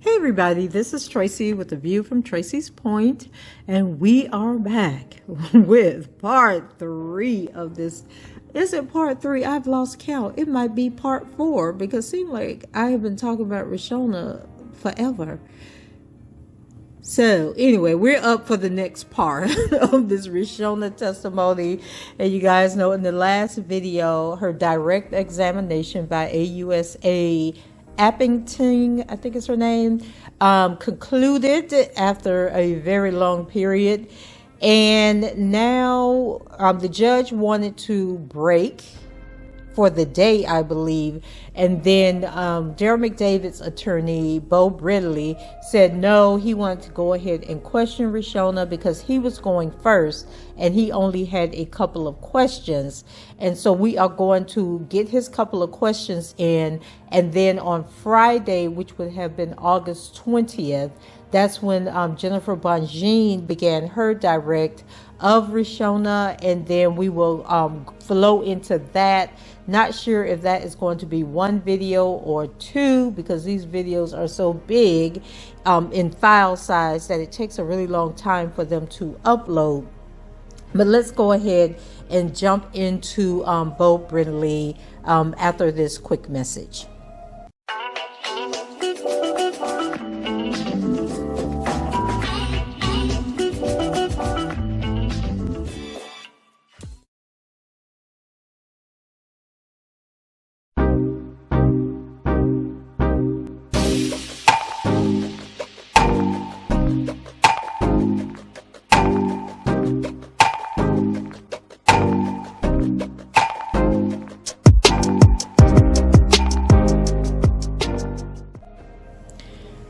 Hey everybody, this is Tracy with the View from Tracy's Point, and we are back with part 3 of this. Is it part 3? I've lost count. It might be part 4 because it seems like I have been talking about Reshona forever. So anyway, we're up for the next part of this Reshona testimony. And you guys know in the last video, her direct examination by AUSA Appington, I think is her name, concluded after a very long period. And now the judge wanted to break for the day, I believe. And then Daryl McDavid's attorney, Brinley, said no, he wanted to go ahead and question Reshona because he was going first and he only had a couple of questions. And so we are going to get his couple of questions in, and then on Friday, which would have been August 20th, that's when Jennifer Bonjean began her direct of Reshona, and then we will flow into that. Not sure if that is going to be one video or two, because these videos are so big in file size that it takes a really long time for them to upload. But let's go ahead and jump into Brinley after this quick message.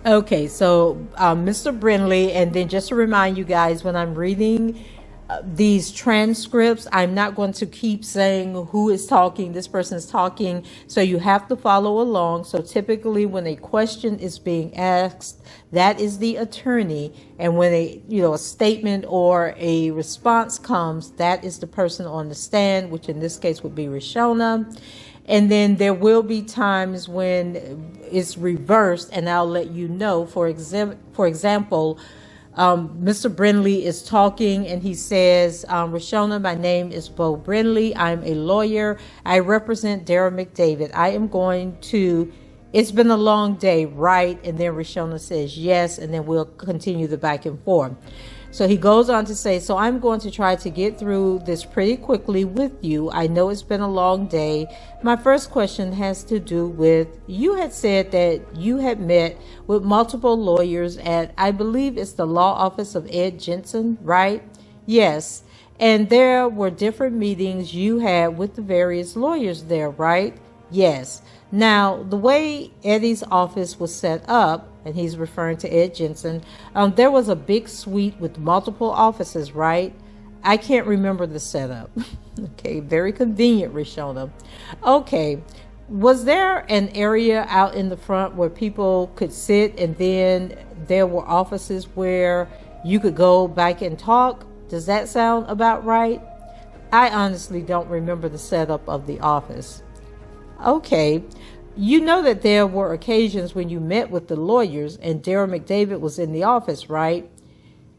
Okay, so Mr. Brinley, and then just to remind you guys, when I'm reading these transcripts, I'm not going to keep saying who is talking, this person is talking, so you have to follow along. So typically when a question is being asked, that is the attorney, and when a statement or a response comes, that is the person on the stand, which in this case would be Reshona. And then there will be times when it's reversed, and I'll let you know. For example, Mr. Brinley is talking, and he says, Reshona, my name is Brinley. I'm a lawyer. I represent Daryl McDavid. I am going to, it's been a long day, right? And then Reshona says yes, and then we'll continue the back and forth. So he goes on to say, so I'm going to try to get through this pretty quickly with you. I know it's been a long day. My first question has to do with, you had said that you had met with multiple lawyers at, I believe it's the law office of Ed Jensen, right? Yes. And there were different meetings you had with the various lawyers there, right? Yes. Now, the way Eddie's office was set up, and he's referring to Ed Jensen, there was a big suite with multiple offices, right? I can't remember the setup. Okay, very convenient, Reshona. Okay, was there an area out in the front where people could sit, and then there were offices where you could go back and talk? Does that sound about right? I honestly don't remember the setup of the office. Okay, you know that there were occasions when you met with the lawyers and Daryl McDavid was in the office, right?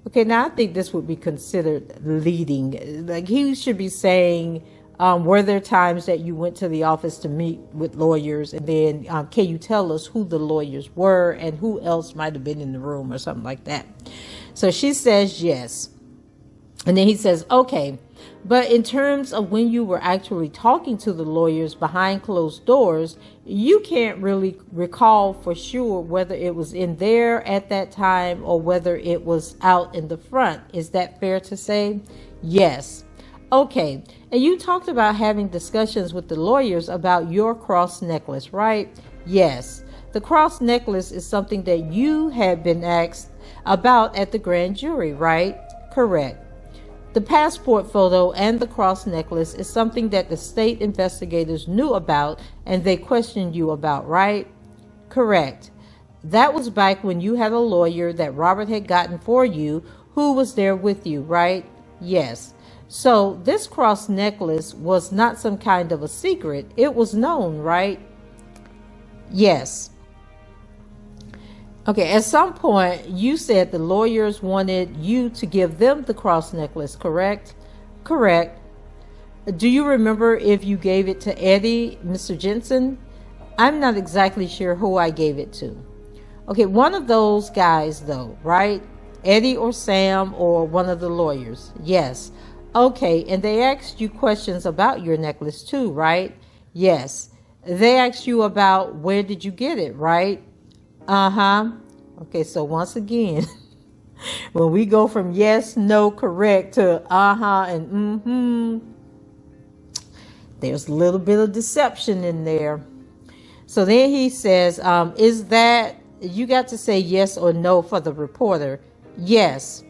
Okay, now I think this would be considered leading. Like, he should be saying, were there times that you went to the office to meet with lawyers, and then can you tell us who the lawyers were and who else might have been in the room or something like that? So she says yes. And then he says, okay, but in terms of when you were actually talking to the lawyers behind closed doors, you can't really recall for sure whether it was in there at that time or whether it was out in the front. Is that fair to say? Yes. Okay. And you talked about having discussions with the lawyers about your cross necklace, right? Yes. The cross necklace is something that you had been asked about at the grand jury, right? Correct. The passport photo and the cross necklace is something that the state investigators knew about and they questioned you about, right? Correct. That was back when you had a lawyer that Robert had gotten for you who was there with you, right? Yes. So this cross necklace was not some kind of a secret. It was known, right? Yes. Okay, at some point, you said the lawyers wanted you to give them the cross necklace, correct? Correct. Do you remember if you gave it to Eddie, Mr. Jensen? I'm not exactly sure who I gave it to. Okay, one of those guys, though, right? Eddie or Sam or one of the lawyers. Yes. Okay, and they asked you questions about your necklace too, right? Yes. They asked you about where did you get it, right? Uh-huh. Okay, so once again, when we go from yes, no, correct to uh-huh and mm-hmm, there's a little bit of deception in there. So then he says, is that, you got to say yes or no for the reporter. Yes.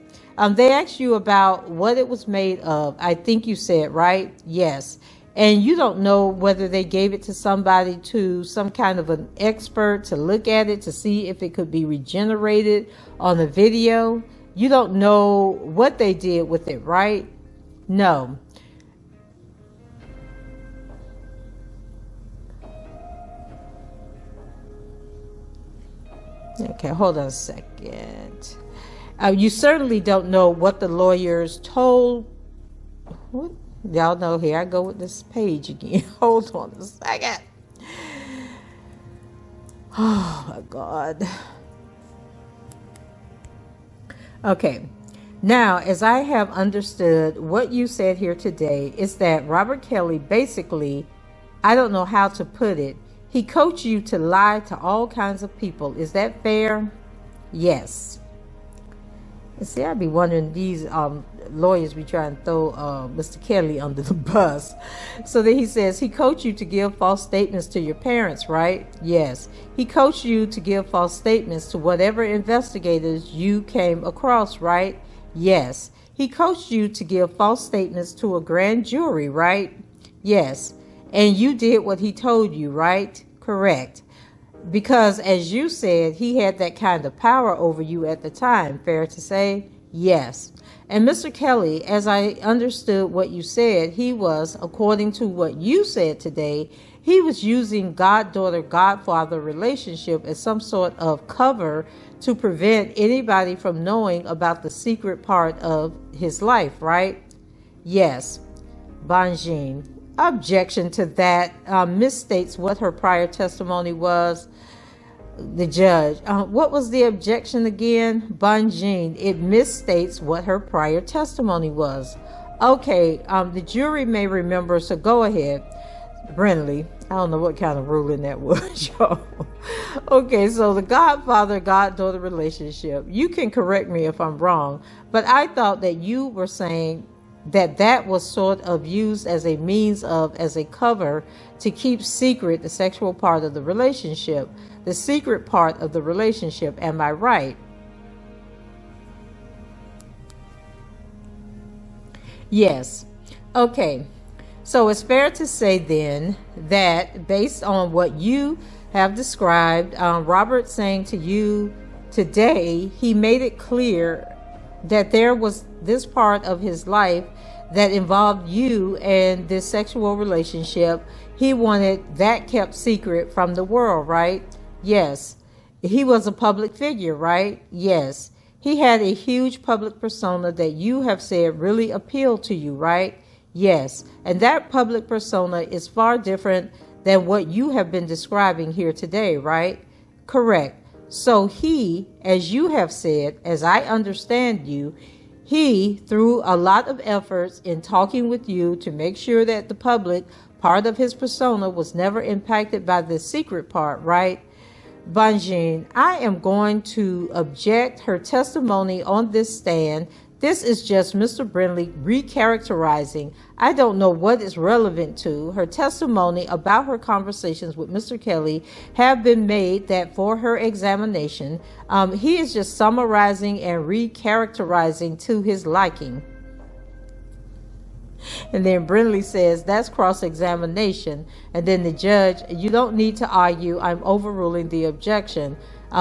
They asked you about what it was made of. I think you said, right? Yes. And you don't know whether they gave it to somebody, to some kind of an expert to look at it to see if it could be regenerated on the video. You don't know what they did with it, right? No. Okay, hold on a second. You certainly don't know what the lawyers told. What? Y'all know, here I go with this page again. Hold on a second. Oh my God. Okay. Now, as I have understood, what you said here today is that Robert Kelly basically, I don't know how to put it, he coached you to lie to all kinds of people. Is that fair? Yes. See, I'd be wondering, these lawyers be trying to throw Mr. Kelly under the bus. So then he says, he coached you to give false statements to your parents, right? Yes. He coached you to give false statements to whatever investigators you came across, right? Yes. He coached you to give false statements to a grand jury, right? Yes. And you did what he told you, right? Correct. Because, as you said, he had that kind of power over you at the time. Fair to say? Yes. And Mr. Kelly, as I understood what you said, he was, according to what you said today, he was using goddaughter-godfather relationship as some sort of cover to prevent anybody from knowing about the secret part of his life, right? Yes. Bonjean. Objection to that. Misstates what her prior testimony was. The judge. What was the objection again? Bonjean. It misstates what her prior testimony was. Okay, the jury may remember, so go ahead. Brinley. I don't know what kind of ruling that was, y'all. Okay, so the godfather-goddaughter relationship. You can correct me if I'm wrong, but I thought that you were saying that was sort of used as a means of, as a cover to keep secret the sexual part of the relationship, the secret part of the relationship. Am I right? Yes. Okay. So it's fair to say then that based on what you have described, Robert saying to you today, he made it clear that there was this part of his life that involved you and this sexual relationship. He wanted that kept secret from the world, right? Yes. He was a public figure, right? Yes. He had a huge public persona that you have said really appealed to you, right? Yes. And that public persona is far different than what you have been describing here today, right? Correct. So he, as you have said, as I understand you, he threw a lot of efforts in talking with you to make sure that the public part of his persona was never impacted by the secret part, right? Bonjean, I am going to object her testimony on this stand. This is just Mr. Brinley recharacterizing. I don't know what is relevant to. Her testimony about her conversations with Mr. Kelly have been made that for her examination. He is just summarizing and recharacterizing to his liking. And then Brinley says, that's cross-examination. And then the judge, you don't need to argue. I'm overruling the objection.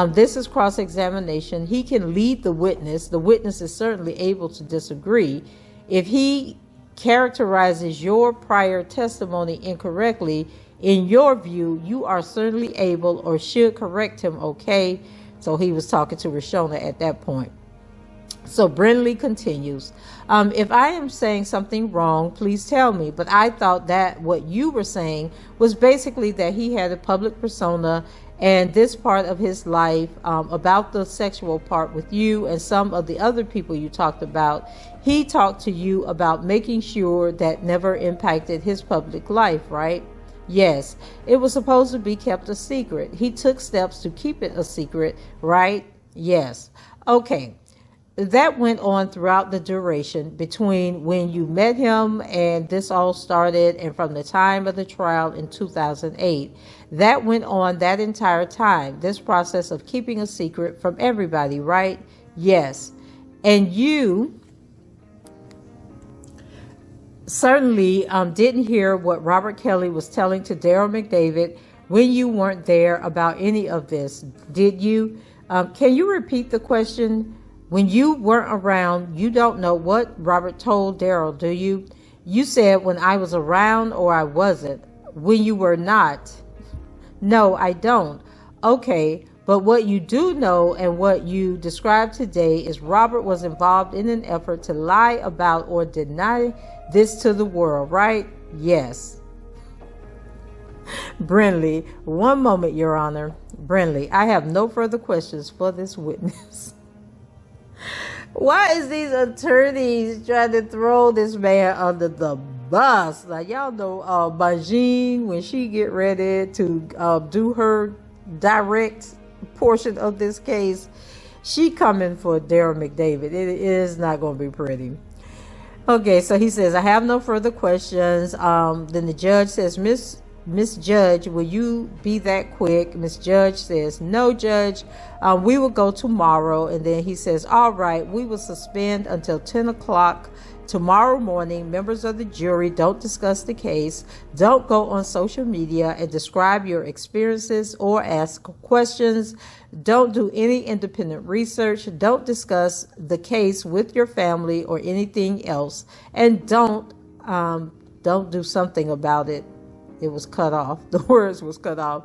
This is cross-examination. He can lead the witness. The witness is certainly able to disagree. If he characterizes your prior testimony incorrectly, in your view, you are certainly able or should correct him, okay? So he was talking to Reshona at that point. So Brinley continues, if I am saying something wrong, please tell me. But I thought that what you were saying was basically that he had a public persona and this part of his life, about the sexual part with you and some of the other people you talked about. He talked to you about making sure that never impacted his public life, right? Yes, it was supposed to be kept a secret. He took steps to keep it a secret, right? Yes. Okay. That went on throughout the duration between when you met him and this all started, and from the time of the trial in 2008. That went on that entire time, this process of keeping a secret from everybody, right? Yes. And you certainly didn't hear what Robert Kelly was telling to Daryl McDavid when you weren't there about any of this, did you? Can you repeat the question? When you weren't around, you don't know what Robert told Daryl, do you? You said when I was around or I wasn't. When you were not. No, I don't. Okay, but what you do know and what you described today is Robert was involved in an effort to lie about or deny this to the world, right? Yes. Brinley, one moment, Your Honor. Brinley, I have no further questions for this witness. Why is these attorneys trying to throw this man under the bus? Like, y'all know Bonjean, when she get ready to do her direct portion of this case, she coming for Daryl McDavid. It is not going to be pretty. Okay, so he says, I have no further questions. Then the judge says, Miss Judge, will you be that quick? Miss Judge says, no, Judge, we will go tomorrow. And then he says, all right, we will suspend until 10 o'clock tomorrow morning. Members of the jury, don't discuss the case. Don't go on social media and describe your experiences or ask questions. Don't do any independent research. Don't discuss the case with your family or anything else. And don't do something about it. It was cut off. The words was cut off.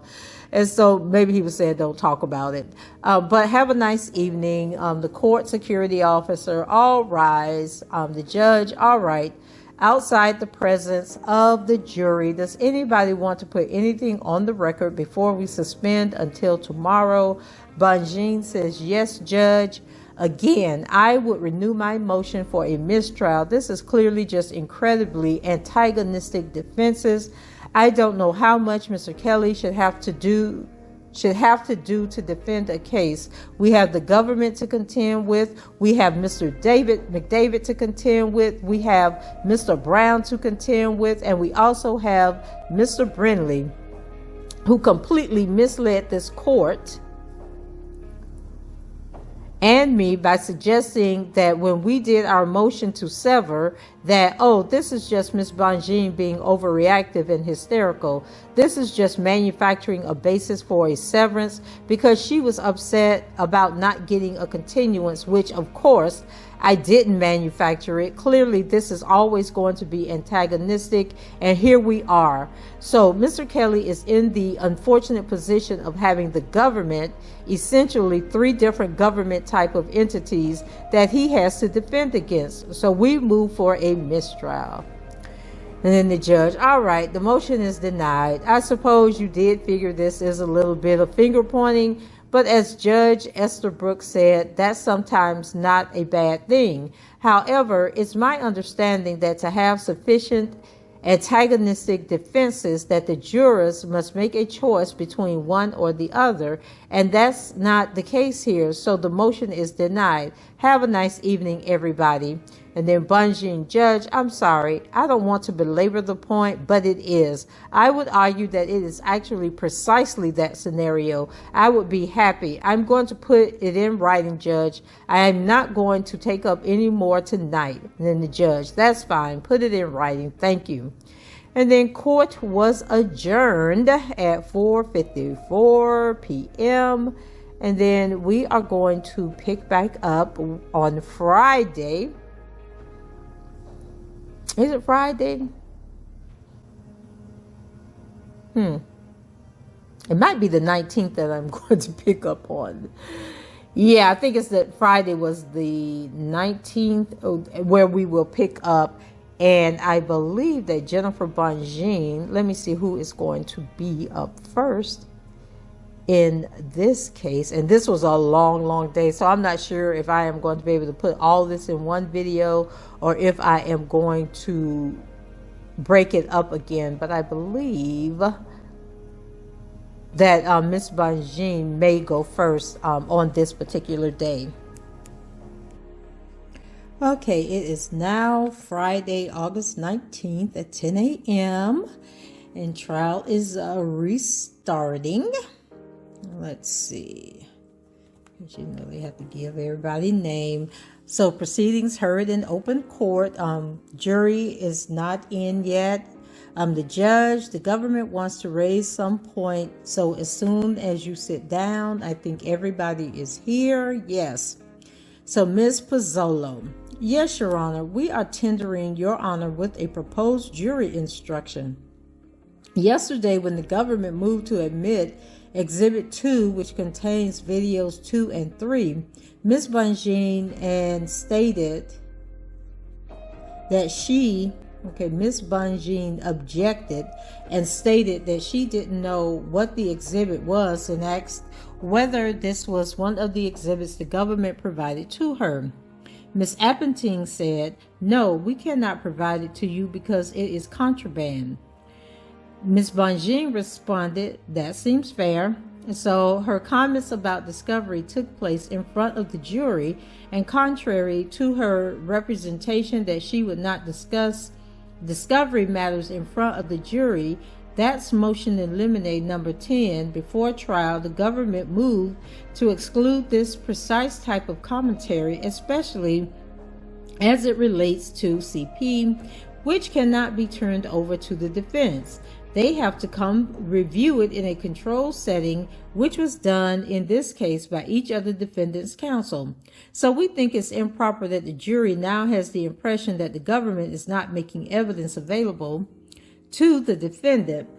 And so maybe he was saying don't talk about it. But have a nice evening. The court security officer, all rise. The judge, all right. Outside the presence of the jury, does anybody want to put anything on the record before we suspend until tomorrow? Bonjean says, yes, Judge. Again, I would renew my motion for a mistrial. This is clearly just incredibly antagonistic defenses. I don't know how much Mr. Kelly should have to do to defend a case. We have the government to contend with. We have Mr. McDavid to contend with. We have Mr. Brown to contend with. And we also have Mr. Brinley, who completely misled this court and me by suggesting that when we did our motion to sever, that, oh, this is just Miss Bonjean being overreactive and hysterical. This is just manufacturing a basis for a severance because she was upset about not getting a continuance, which, of course, I didn't manufacture it. Clearly, this is always going to be antagonistic, and here we are. So Mr. Kelly is in the unfortunate position of having the government, essentially 3 different government type of entities that he has to defend against. So we move for a mistrial. And then the judge, all right, the motion is denied. I suppose you did figure this is a little bit of finger pointing, but as Judge Esther Brooks said, that's sometimes not a bad thing. However, it's my understanding that to have sufficient antagonistic defenses that the jurors must make a choice between one or the other, and that's not the case here, so the motion is denied. Have a nice evening, everybody. And then Bonjean, Judge, I'm sorry, I don't want to belabor the point, but it is. I would argue that it is actually precisely that scenario. I would be happy. I'm going to put it in writing, Judge. I am not going to take up any more tonight. And then the judge, that's fine. Put it in writing. Thank you. And then court was adjourned at 4:54 p.m. And then we are going to pick back up on Friday. Is it Friday? It might be the 19th that I'm going to pick up on. Yeah, I think it's that Friday was the 19th where we will pick up. And I believe that Jennifer Bonjean, let me see who is going to be up first in this case. And this was a long day, so I'm not sure if I am going to be able to put all this in one video or if I am going to break it up again. But I believe that Miss Bonjean may go first on this particular day. Okay, it is now Friday, August 19th at 10 a.m. and trial is restarting. Let's see. You know, they have to give everybody a name. So proceedings heard in open court. Jury is not in yet. The judge, the government wants to raise some point. So as soon as you sit down, I think everybody is here. Yes. So Ms. Pozzolo. Yes, Your Honor, we are tendering Your Honor with a proposed jury instruction. Yesterday, when the government moved to admit Exhibit 2, which contains videos 2 and 3, Ms. Bonjean stated that Ms. Bonjean objected and stated that she didn't know what the exhibit was and asked whether this was one of the exhibits the government provided to her. Ms. Appleton said, "No, we cannot provide it to you because it is contraband." Ms. Bonjean responded, "That seems fair." So her comments about discovery took place in front of the jury, and contrary to her representation that she would not discuss discovery matters in front of the jury, that's motion in limine number 10. Before trial, the government moved to exclude this precise type of commentary, especially as it relates to CP, which cannot be turned over to the defense. They have to come review it in a controlled setting, which was done in this case by each of the defendant's counsel. So we think it's improper that the jury now has the impression that the government is not making evidence available to the defendant,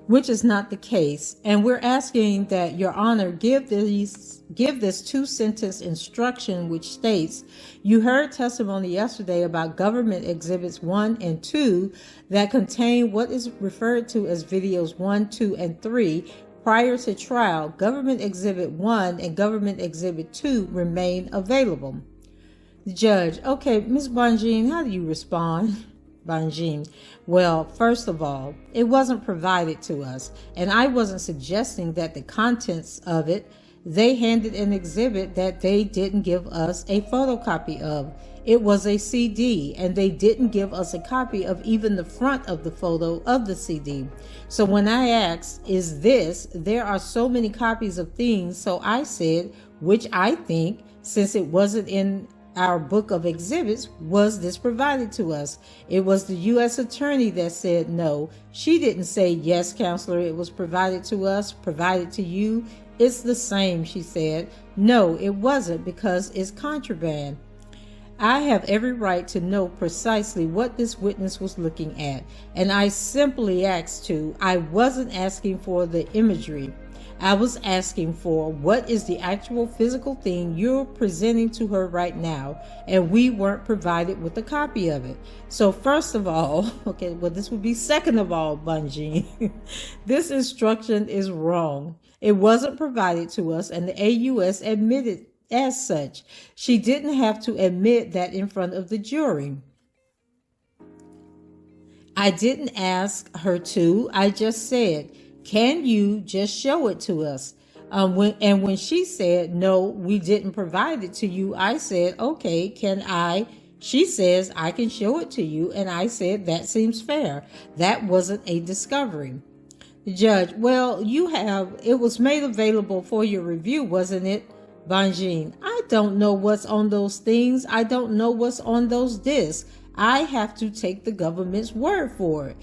which is not the case. And we're asking that Your Honor give this two-sentence instruction which states, "You heard testimony yesterday about government exhibits 1 and 2 that contain what is referred to as videos 1, 2, and 3. Prior to trial, government exhibit 1 and government exhibit 2 remain available." The judge, "Okay, Ms. Bonjean, how do you respond?" Bonjean, "Well, first of all, it wasn't provided to us, and I wasn't suggesting that the contents of it. They handed an exhibit that they didn't give us a photocopy of. It was a CD, and they didn't give us a copy of even the front of the photo of the CD. So when I asked, is this, there are so many copies of things, so I said, which I think, since it wasn't in our book of exhibits, was this provided to us? It was the U.S. attorney that said no. She didn't say, yes, counselor, it was provided to us, provided to you. It's the same, she said. No, it wasn't, because it's contraband. I have every right to know precisely what this witness was looking at, and I simply asked to. I wasn't asking for the imagery. I was asking for what is the actual physical thing you're presenting to her right now, and we weren't provided with a copy of it. So first of all, okay, well, this would be second of all, Bonjean, this instruction is wrong. It wasn't provided to us, and the AUS admitted as such. She didn't have to admit that in front of the jury. I didn't ask her to. I just said, can you just show it to us? When she said, no, we didn't provide it to you, I said, okay, can I? She says, I can show it to you. And I said, that seems fair. That wasn't a discovery. The judge, well, it was made available for your review, wasn't it? Bonjean, I don't know what's on those things. I don't know what's on those discs. I have to take the government's word for it.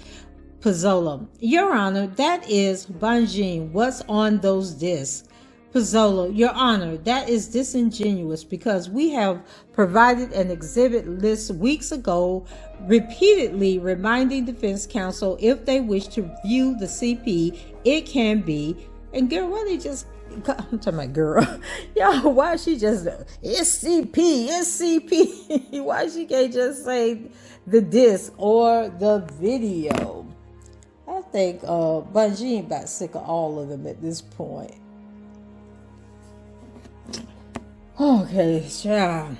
Pozzolo, Your Honor, that is, Bonjean, what's on those discs? Pizzolo, Your Honor, that is disingenuous because we have provided an exhibit list weeks ago, repeatedly reminding defense counsel if they wish to view the CP, it can be. And girl, why they just, I'm talking about girl. Yo, why she just, it's CP. Why she can't just say the disc or the video? I think Bonjean about sick of all of them at this point. Okay, yeah.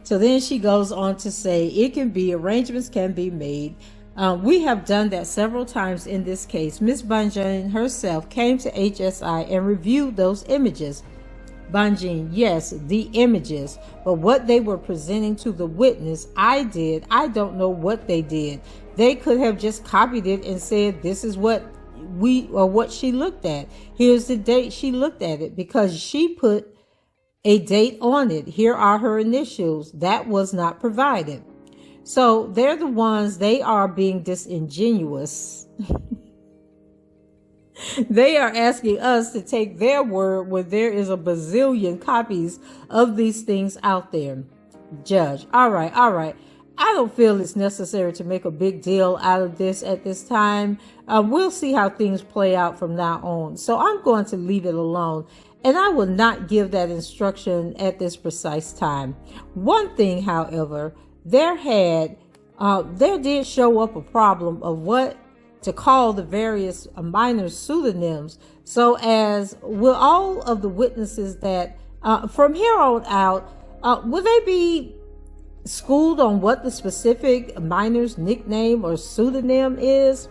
So then she goes on to say arrangements can be made. We have done that several times in this case. Miss Bonjean herself came to HSI and reviewed those images. Bonjean, yes, the images, but what they were presenting to the witness, I don't know what they did. They could have just copied it and said, this is what she looked at. Here's the date she looked at it, because she put a date on it. Here are her initials. That was not provided. So they're the ones, they are being disingenuous. They are asking us to take their word when there is a bazillion copies of these things out there. Judge, all right. I don't feel it's necessary to make a big deal out of this at this time. We'll see how things play out from now on. So I'm going to leave it alone. And I will not give that instruction at this precise time. One thing, however, there did show up a problem of what to call the various minor pseudonyms. So as will all of the witnesses that from here on out, will they be schooled on what the specific minor's nickname or pseudonym is?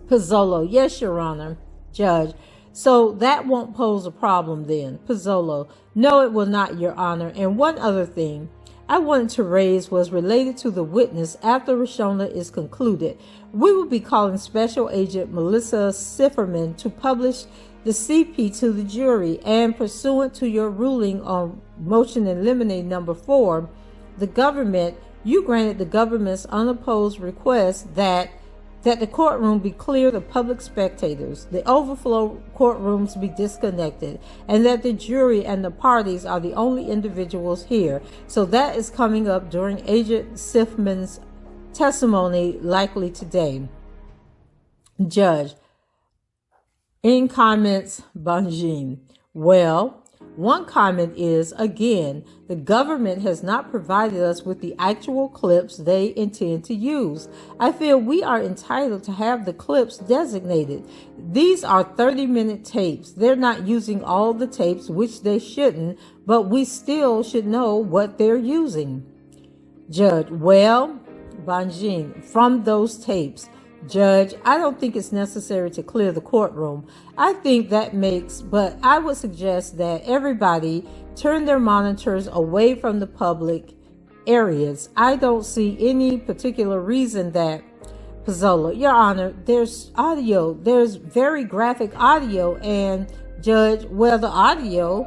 Pizzolo, yes, Your Honor. Judge, so that won't pose a problem then. Pizzolo, no, it will not, Your Honor. And one other thing I wanted to raise was related to the witness after Reshona is concluded. We will be calling Special Agent Melissa Sifferman to publish the CP to the jury, and pursuant to your ruling on motion in limine number 4, you granted the government's unopposed request that the courtroom be cleared of public spectators, the overflow courtrooms be disconnected, and that the jury and the parties are the only individuals here. So that is coming up during Agent Sifman's testimony, likely today. Judge, in comments, Bonjean. Well, one comment is, again, the government has not provided us with the actual clips they intend to use. I feel we are entitled to have the clips designated. These are 30-minute tapes. They're not using all the tapes, which they shouldn't, but we still should know what they're using. Judge, well, Bonjean, from those tapes, Judge, I don't think it's necessary to clear the courtroom. I think that but I would suggest that everybody turn their monitors away from the public areas. I don't see any particular reason that, Pizzolo, Your Honor, there's audio, there's very graphic audio, and Judge, well, the audio,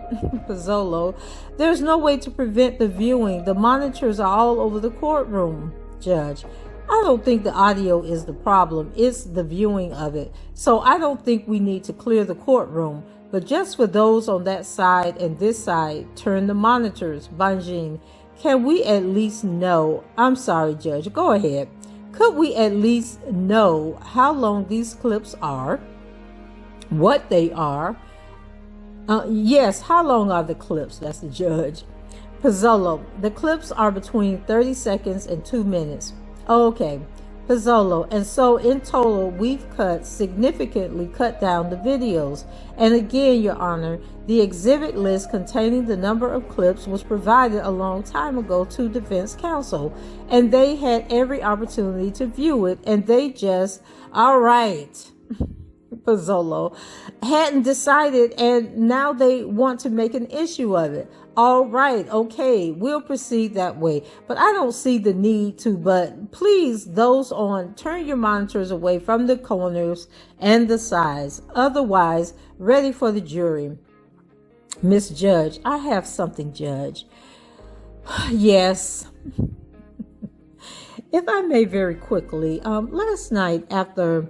Pizzolo, there's no way to prevent the viewing. The monitors are all over the courtroom. Judge, I don't think the audio is the problem. It's the viewing of it. So I don't think we need to clear the courtroom. But just for those on that side and this side, turn the monitors. Bonjean, can we at least know? I'm sorry, Judge. Go ahead. Could we at least know how long these clips are? What they are? Yes, how long are the clips? That's the judge. Pizzolo, the clips are between 30 seconds and 2 minutes. Okay, Pizzolo, and so in total, we've significantly cut down the videos. And again, Your Honor, the exhibit list containing the number of clips was provided a long time ago to defense counsel, and they had every opportunity to view it, and they just, all right, Pizzolo, hadn't decided, and now they want to make an issue of it. All right, okay, we'll proceed that way. But I don't see the need to, but please, those on, turn your monitors away from the corners and the sides. Otherwise, ready for the jury. Miss Judge, I have something, Judge. Yes. If I may very quickly, last night after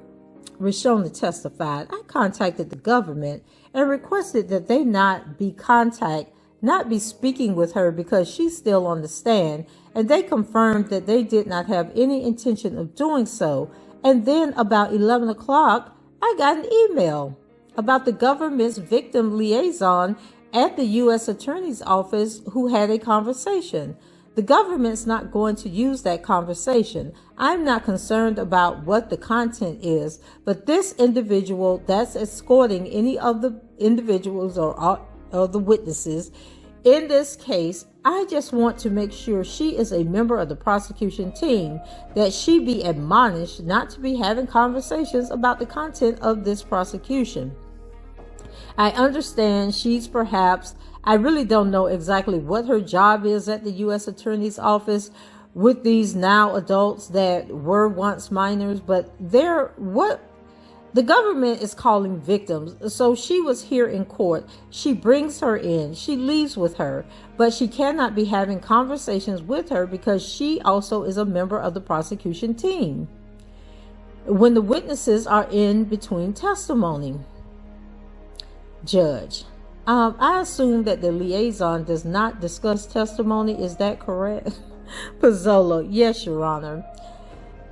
Reshona testified, I contacted the government and requested that they not be speaking with her because she's still on the stand, and they confirmed that they did not have any intention of doing so. And then about 11 o'clock, I got an email about the government's victim liaison at the U.S. Attorney's Office who had a conversation. The government's not going to use that conversation. I'm not concerned about what the content is, but this individual that's escorting any of the individuals or the witnesses in this case, I just want to make sure she is a member of the prosecution team, that she be admonished not to be having conversations about the content of this prosecution. I understand she's perhaps, I really don't know exactly what her job is at the U.S. Attorney's Office with these now adults that were once minors, but what the government is calling victims. So she was here in court. She brings her in. She leaves with her, but she cannot be having conversations with her because she also is a member of the prosecution team when the witnesses are in between testimony. Judge, I assume that the liaison does not discuss testimony. Is that correct? Pizzolo, yes, Your Honor.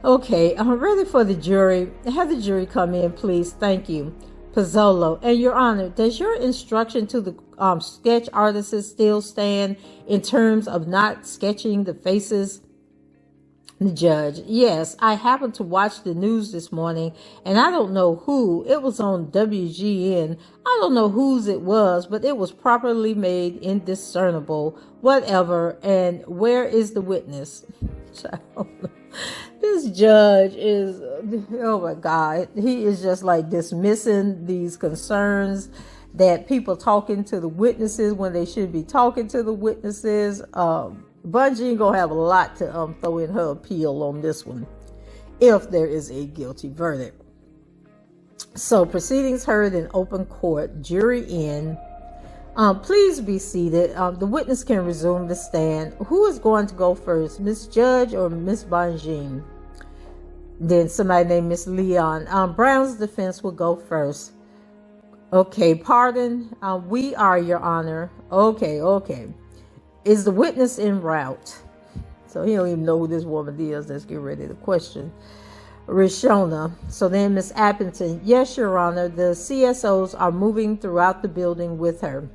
Okay, I'm ready for the jury. Have the jury come in, please. Thank you. Pizzolo, and Your Honor, does your instruction to the sketch artists still stand in terms of not sketching the faces? The judge, yes, I happened to watch the news this morning, and I don't know who. It was on WGN. I don't know whose it was, but it was properly made indiscernible. Whatever. And where is the witness? This judge is, oh my God, he is just like dismissing these concerns that people talking to the witnesses when they should be talking to the witnesses. Bonjean gonna have a lot to throw in her appeal on this one if there is a guilty verdict. So proceedings heard in open court, jury in. Please be seated. The witness can resume the stand. Who is going to go first, Miss Judge or Miss Bonjean? Then somebody named Miss Leon. Brown's defense will go first. Okay, pardon. We are, Your Honor. Okay. Is the witness en route? So he don't even know who this woman is. Let's get ready to question Reshona. So then Miss Appleton, yes, Your Honor, the CSOs are moving throughout the building with her.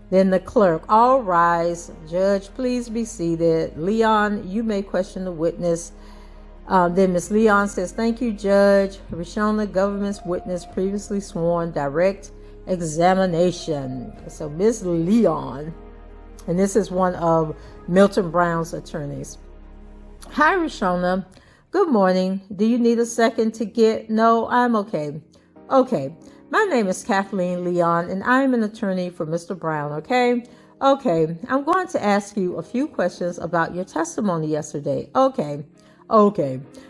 Then the clerk, all rise. Judge, please be seated. Leon, you may question the witness. Then Miss Leon says, thank you, Judge. Reshona, government's witness previously sworn, direct examination. So Miss Leon, and this is one of Milton Brown's attorneys. Hi, Reshona. Good morning. Do you need a second to get? No, I'm okay. Okay. My name is Kathleen Leon, and I'm an attorney for Mr. Brown, okay? Okay. I'm going to ask you a few questions about your testimony yesterday. Okay.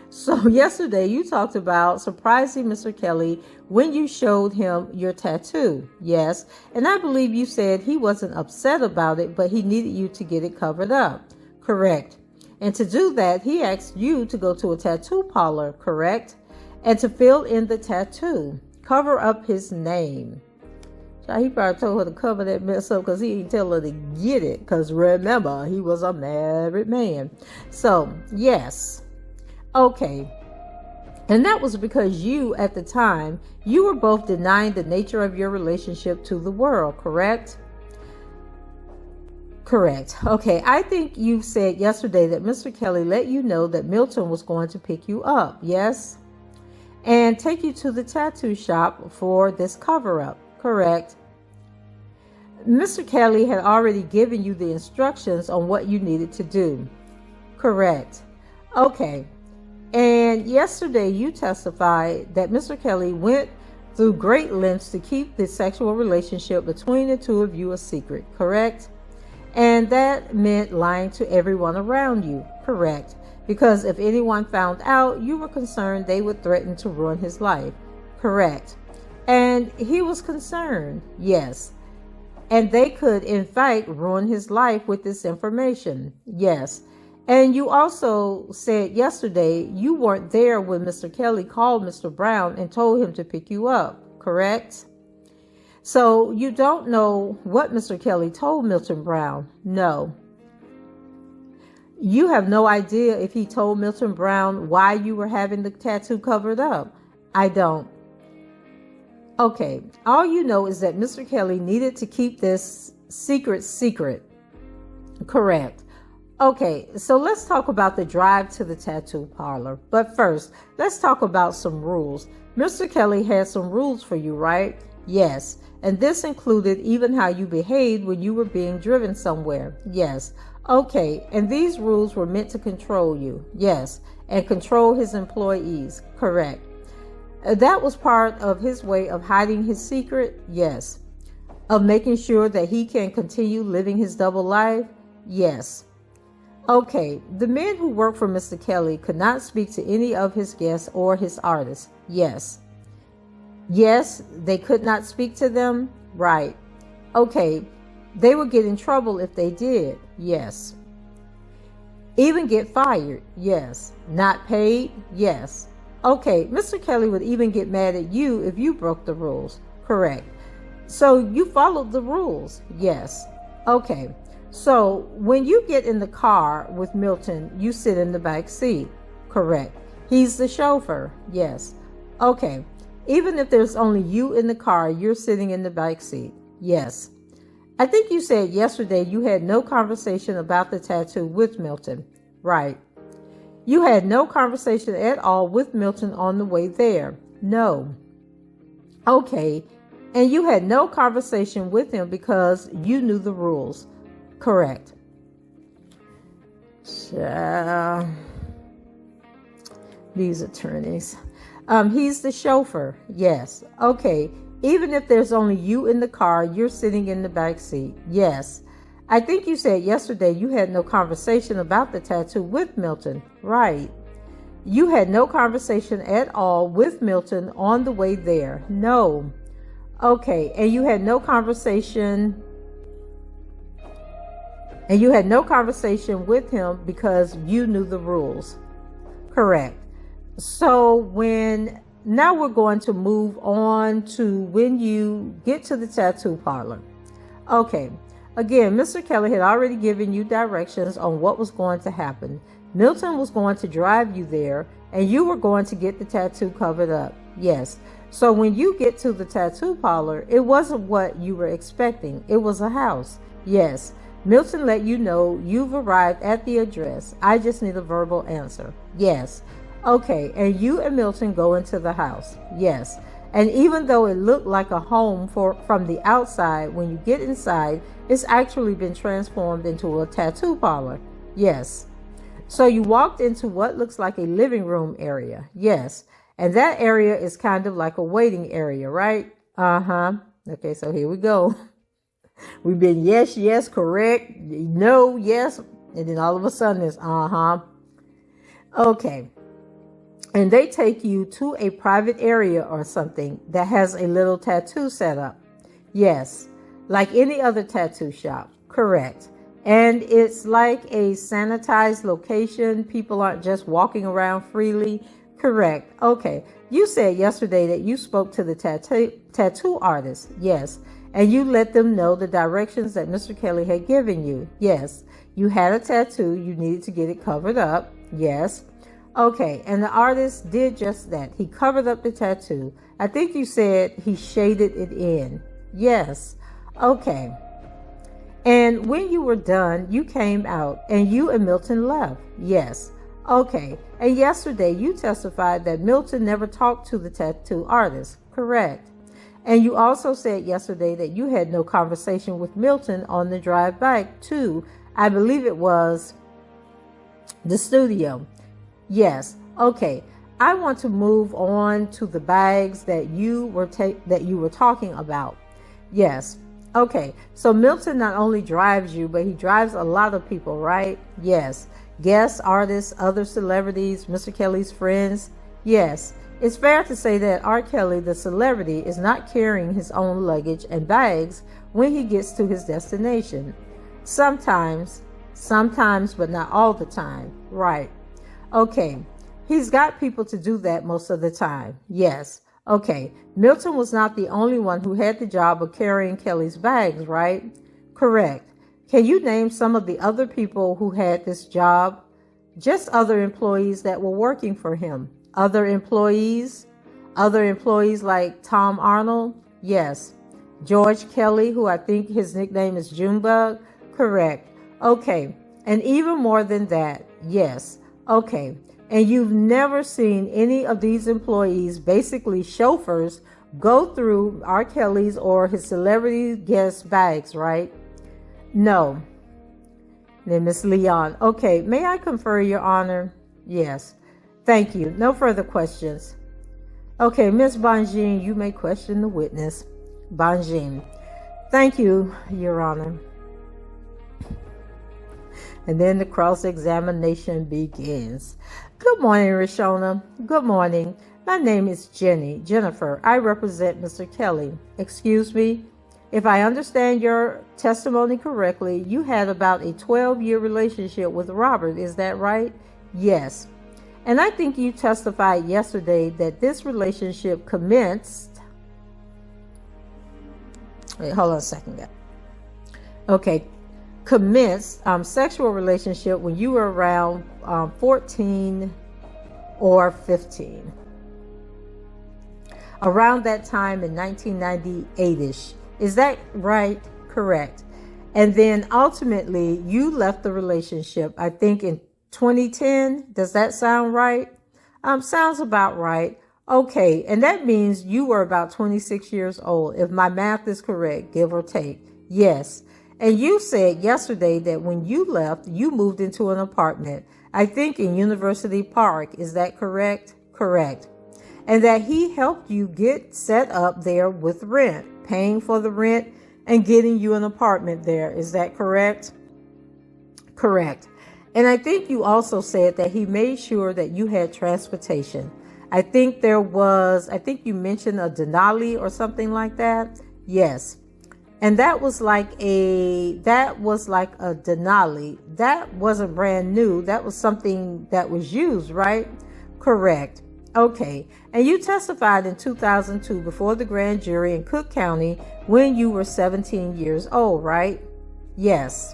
So yesterday you talked about surprising Mr. Kelly when you showed him your tattoo. Yes. And I believe you said he wasn't upset about it, but he needed you to get it covered up. Correct. And to do that, he asked you to go to a tattoo parlor. Correct. And to fill in the tattoo, cover up his name. He probably told her to cover that mess up because he didn't tell her to get it. Because remember, he was a married man. So, yes. Okay. And that was because you, at the time, you were both denying the nature of your relationship to the world, correct? Correct. Okay. I think you said yesterday that Mr. Kelly let you know that Milton was going to pick you up, yes? And take you to the tattoo shop for this cover-up, correct? Mr. Kelly had already given you the instructions on what you needed to do, correct? Okay. And yesterday you testified that Mr. Kelly went through great lengths to keep the sexual relationship between the two of you a secret, correct? And that meant lying to everyone around you, correct? Because if anyone found out, you were concerned they would threaten to ruin his life, correct? And he was concerned, yes. And they could, in fact, ruin his life with this information, yes. And you also said yesterday you weren't there when Mr. Kelly called Mr. Brown and told him to pick you up, correct? So you don't know what Mr. Kelly told Milton Brown. No. You have no idea if he told Milton Brown why you were having the tattoo covered up. I don't. Okay, all you know is that Mr. Kelly needed to keep this secret. Correct. Okay, so let's talk about the drive to the tattoo parlor. But first, let's talk about some rules. Mr. Kelly had some rules for you, right? Yes. And this included even how you behaved when you were being driven somewhere. Yes. Okay, and these rules were meant to control you. Yes. And control his employees. Correct. That was part of his way of hiding his secret. Yes. Of making sure that he can continue living his double life. Yes. Okay, the men who worked for Mr. Kelly could not speak to any of his guests or his artists. Yes. Yes, they could not speak to them. Right. Okay, they would get in trouble if they did. Yes. Even get fired. Yes. Not paid. Yes. Okay, Mr. Kelly would even get mad at you if you broke the rules. Correct. So you followed the rules. Yes. Okay. So when you get in the car with Milton, you sit in the back seat. Correct. He's the chauffeur. Yes. Okay. Even if there's only you in the car, you're sitting in the back seat. Yes. I think you said yesterday you had no conversation about the tattoo with Milton. Right. You had no conversation at all with Milton on the way there. No. Okay. And you had no conversation with him because you knew the rules. Correct. These attorneys. He's the chauffeur. Yes. Okay. Even if there's only you in the car, you're sitting in the back seat. Yes. I think you said yesterday you had no conversation about the tattoo with Milton. Right. You had no conversation at all with Milton on the way there. No. Okay. And you had no conversation with him because you knew the rules. Correct. So now we're going to move on to when you get to the tattoo parlor. Okay. Again, Mr. Kelly had already given you directions on what was going to happen. Milton was going to drive you there and you were going to get the tattoo covered up. Yes. So when you get to the tattoo parlor, it wasn't what you were expecting. It was a house. Yes. Milton let you know you've arrived at the address. I just need a verbal answer. Yes. Okay. And you and Milton go into the house. Yes. And even though it looked like a home from the outside, when you get inside, it's actually been transformed into a tattoo parlor. Yes. So you walked into what looks like a living room area. Yes. And that area is kind of like a waiting area, right? Uh-huh. Okay, so here we go. We've been yes, correct, no, yes, and then all of a sudden it's uh-huh. Okay. And they take you to a private area or something that has a little tattoo set up. Yes. Like any other tattoo shop. Correct. And it's like a sanitized location. People aren't just walking around freely. Correct. Okay. You said yesterday that you spoke to the tattoo artist. Yes. And you let them know the directions that Mr. Kelly had given you. Yes. You had a tattoo. You needed to get it covered up. Yes. Okay. And the artist did just that. He covered up the tattoo. I think you said he shaded it in. Yes. Okay. And when you were done, you came out and you and Milton left. Yes. Okay. And yesterday you testified that Milton never talked to the tattoo artist. Correct. And you also said yesterday that you had no conversation with Milton on the drive back to, I believe it was, the studio. Yes. Okay. I want to move on to the bags that you were talking about. Yes. Okay. So Milton not only drives you, but he drives a lot of people, right? Yes. Guests, artists, other celebrities, Mr. Kelly's friends. Yes. It's fair to say that R. Kelly, the celebrity, is not carrying his own luggage and bags when he gets to his destination. Sometimes Sometimes, but not all the time. Right. Okay. He's got people to do that most of the time. Yes. Okay. Milton was not the only one who had the job of carrying Kelly's bags, right? Correct. Can you name some of the other people who had this job? Just other employees that were working for him. Other employees? Other employees like Tom Arnold? Yes. George Kelly, who I think his nickname is Junebug? Correct. Okay. And even more than that? Yes. Okay. And you've never seen any of these employees, basically chauffeurs, go through R. Kelly's or his celebrity guest bags, right? No. Then Miss Leon. Okay, may I confer, Your Honor? Yes. Thank you. No further questions. Okay, Miss Bonjean, you may question the witness. Bonjean. Thank you, Your Honor. And then the cross-examination begins. Good morning, Reshona. Good morning. My name is Jennifer. I represent Mr. Kelly. Excuse me. If I understand your testimony correctly, you had about a 12-year relationship with Robert. Is that right? Yes. And I think you testified yesterday that this relationship commenced. Wait, hold on a second, guys. Okay. Commenced sexual relationship when you were around 14 or 15. Around that time in 1998-ish. Is that right? Correct. And then ultimately you left the relationship, I think in 2010. Does that sound right? Sounds about right. Okay. And that means you were about 26 years old. If my math is correct, give or take. Yes. And you said yesterday that when you left, you moved into an apartment, I think in University Park. Is that correct? Correct. And that he helped you get set up there with rent, paying for the rent and getting you an apartment there. Is that correct? Correct. And I think you also said that he made sure that you had transportation. I think you mentioned a Denali or something like that. Yes. And that was like a Denali. That wasn't brand new. That was something that was used, right? Correct. Okay. And you testified in 2002 before the grand jury in Cook County when you were 17 years old, right? Yes.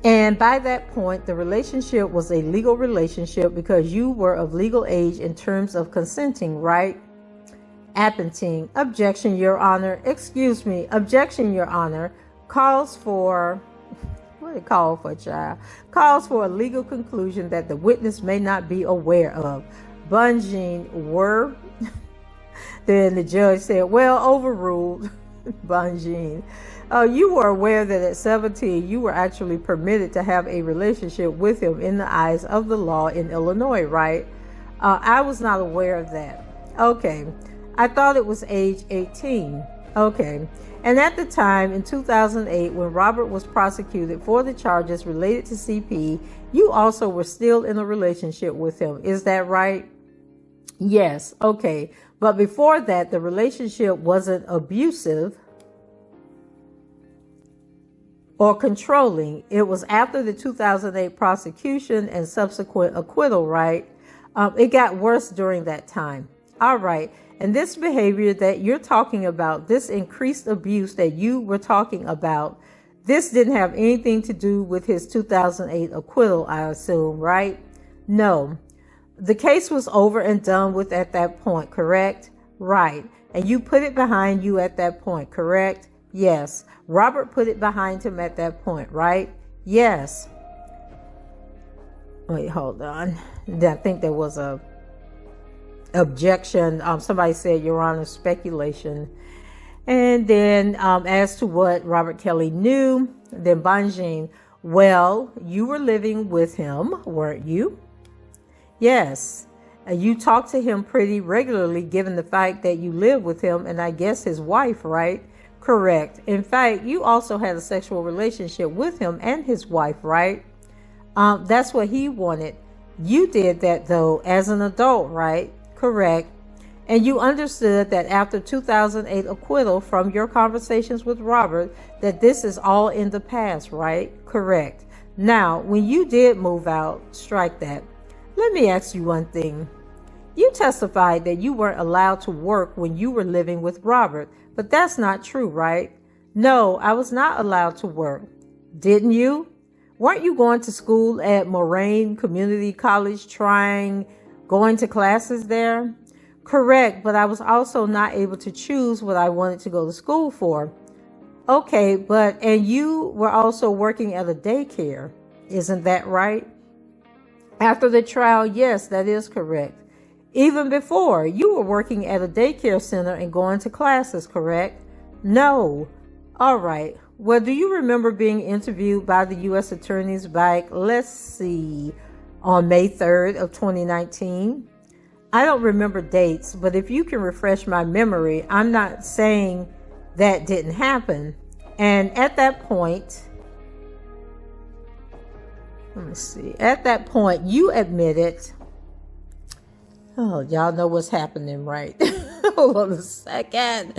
And by that point, the relationship was a legal relationship because you were of legal age in terms of consenting, right? Appenting. Objection, Your Honor. Excuse me. Objection, Your Honor. Calls for Calls for a legal conclusion that the witness may not be aware of. Bonjean were. Then the judge said, well, overruled. Bonjean. You were aware that at 17, you were actually permitted to have a relationship with him in the eyes of the law in Illinois, right? I was not aware of that. Okay. I thought it was age 18. Okay. And at the time, in 2008, when Robert was prosecuted for the charges related to CP, you also were still in a relationship with him. Is that right? Yes. Okay. But before that, the relationship wasn't abusive or controlling. It was after the 2008 prosecution and subsequent acquittal, right? It got worse during that time. All right. And this behavior that you're talking about, this increased abuse that you were talking about, this didn't have anything to do with his 2008 acquittal, I assume, right? No. The case was over and done with at that point, correct? Right. And you put it behind you at that point, correct? Yes. Robert put it behind him at that point, right? Yes. Wait, hold on. I think there was a objection. Somebody said, Your Honor, speculation. And then as to what Robert Kelly knew, then Bonjean, well, you were living with him, weren't you? Yes. You talked to him pretty regularly, given the fact that you live with him and I guess his wife, right? Correct. In fact, you also had a sexual relationship with him and his wife, right? That's what he wanted. You did that, though, as an adult, right? Correct. And you understood that after 2008 acquittal from your conversations with Robert, that this is all in the past, right? Correct. Now, when you did move out, strike that. Let me ask you one thing. You testified that you weren't allowed to work when you were living with Robert, but that's not true, right? No, I was not allowed to work. Didn't you? Weren't you going to school at Moraine Community College going to classes there? Correct, but I was also not able to choose what I wanted to go to school for. Okay, and you were also working at a daycare, isn't that right? After the trial, yes, that is correct. Even before, you were working at a daycare center and going to classes, correct? No. All right. Well, do you remember being interviewed by the U.S. attorneys back, let's see, on May 3rd of 2019? I don't remember dates, but if you can refresh my memory, I'm not saying that didn't happen. And at that point, you admitted, oh, y'all know what's happening, right? Hold on a second.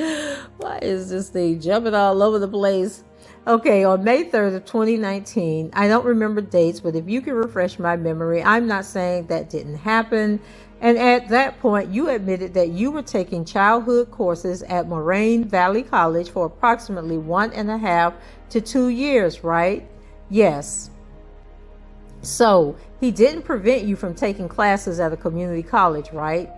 Why is this thing jumping all over the place? Okay, on May 3rd of 2019, I don't remember dates, but if you can refresh my memory, I'm not saying that didn't happen. And at that point, you admitted that you were taking childhood courses at Moraine Valley College for approximately 1.5 to 2 years, right? Yes. So he didn't prevent you from taking classes at a community college, right?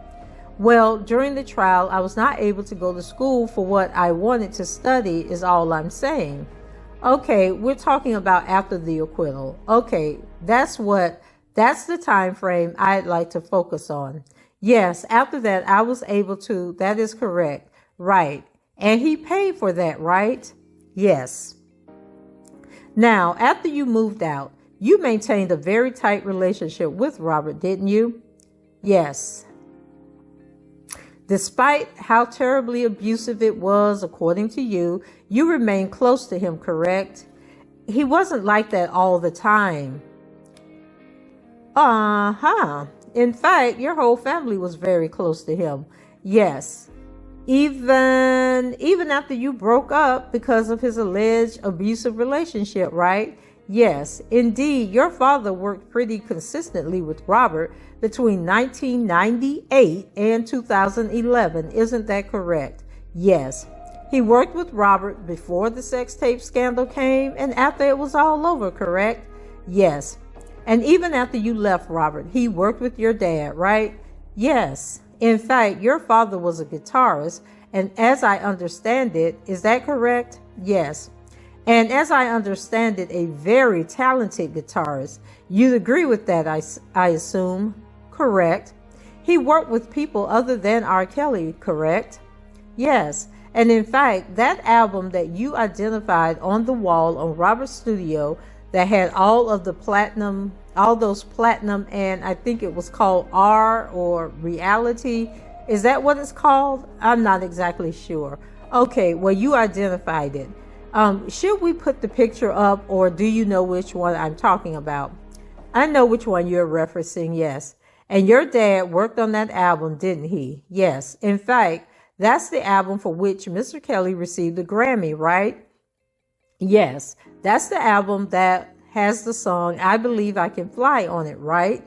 Well, during the trial, I was not able to go to school for what I wanted to study, is all I'm saying. Okay, we're talking about after the acquittal. Okay, that's the time frame I'd like to focus on. Yes, after that, I was able to, that is correct. Right. And he paid for that, right? Yes. Now, after you moved out, you maintained a very tight relationship with Robert, didn't you? Yes. Despite how terribly abusive it was, according to you, you remained close to him, correct? He wasn't like that all the time. In fact, your whole family was very close to him. Yes. Even after you broke up because of his alleged abusive relationship, right? Yes, indeed, your father worked pretty consistently with Robert between 1998 and 2011. Isn't that correct? Yes. He worked with Robert before the sex tape scandal came and after it was all over, correct? Yes. And even after you left Robert, he worked with your dad, right? Yes. In fact, your father was a guitarist, and as I understand it, is that correct? Yes. And as I understand it, a very talented guitarist. You'd agree with that, I assume? Correct. He worked with people other than R. Kelly, correct? Yes. And in fact, that album that you identified on the wall on Robert's studio that had all those platinum, and I think it was called R or Reality. Is that what it's called? I'm not exactly sure. Okay, well, you identified it. Should we put the picture up, or do you know which one I'm talking about? I know which one you're referencing, yes. And your dad worked on that album, didn't he? Yes. In fact, that's the album for which Mr. Kelly received a Grammy, right? Yes. That's the album that has the song I Believe I Can Fly on it, right?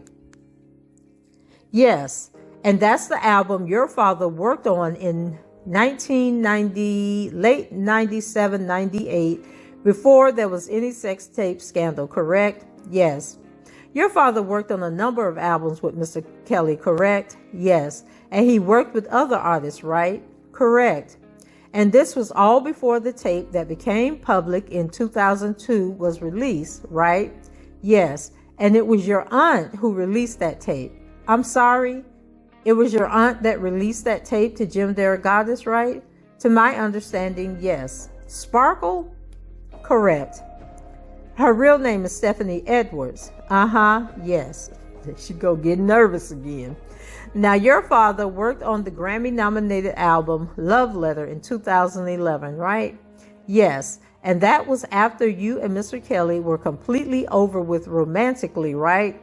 Yes. And that's the album your father worked on in 1990, late 97, 98, before there was any sex tape scandal, correct? Yes. Your father worked on a number of albums with Mr. Kelly, correct? Yes. And he worked with other artists, right? Correct. And this was all before the tape that became public in 2002 was released, right? Yes. And it was your aunt who released that tape. I'm sorry? It was your aunt that released that tape to Jim Derogatis, right? To my understanding, yes. Sparkle? Correct. Her real name is Stephanie Edwards. Yes. She go get nervous again. Now, your father worked on the Grammy-nominated album Love Letter in 2011, right? Yes. And that was after you and Mr. Kelly were completely over with romantically, right?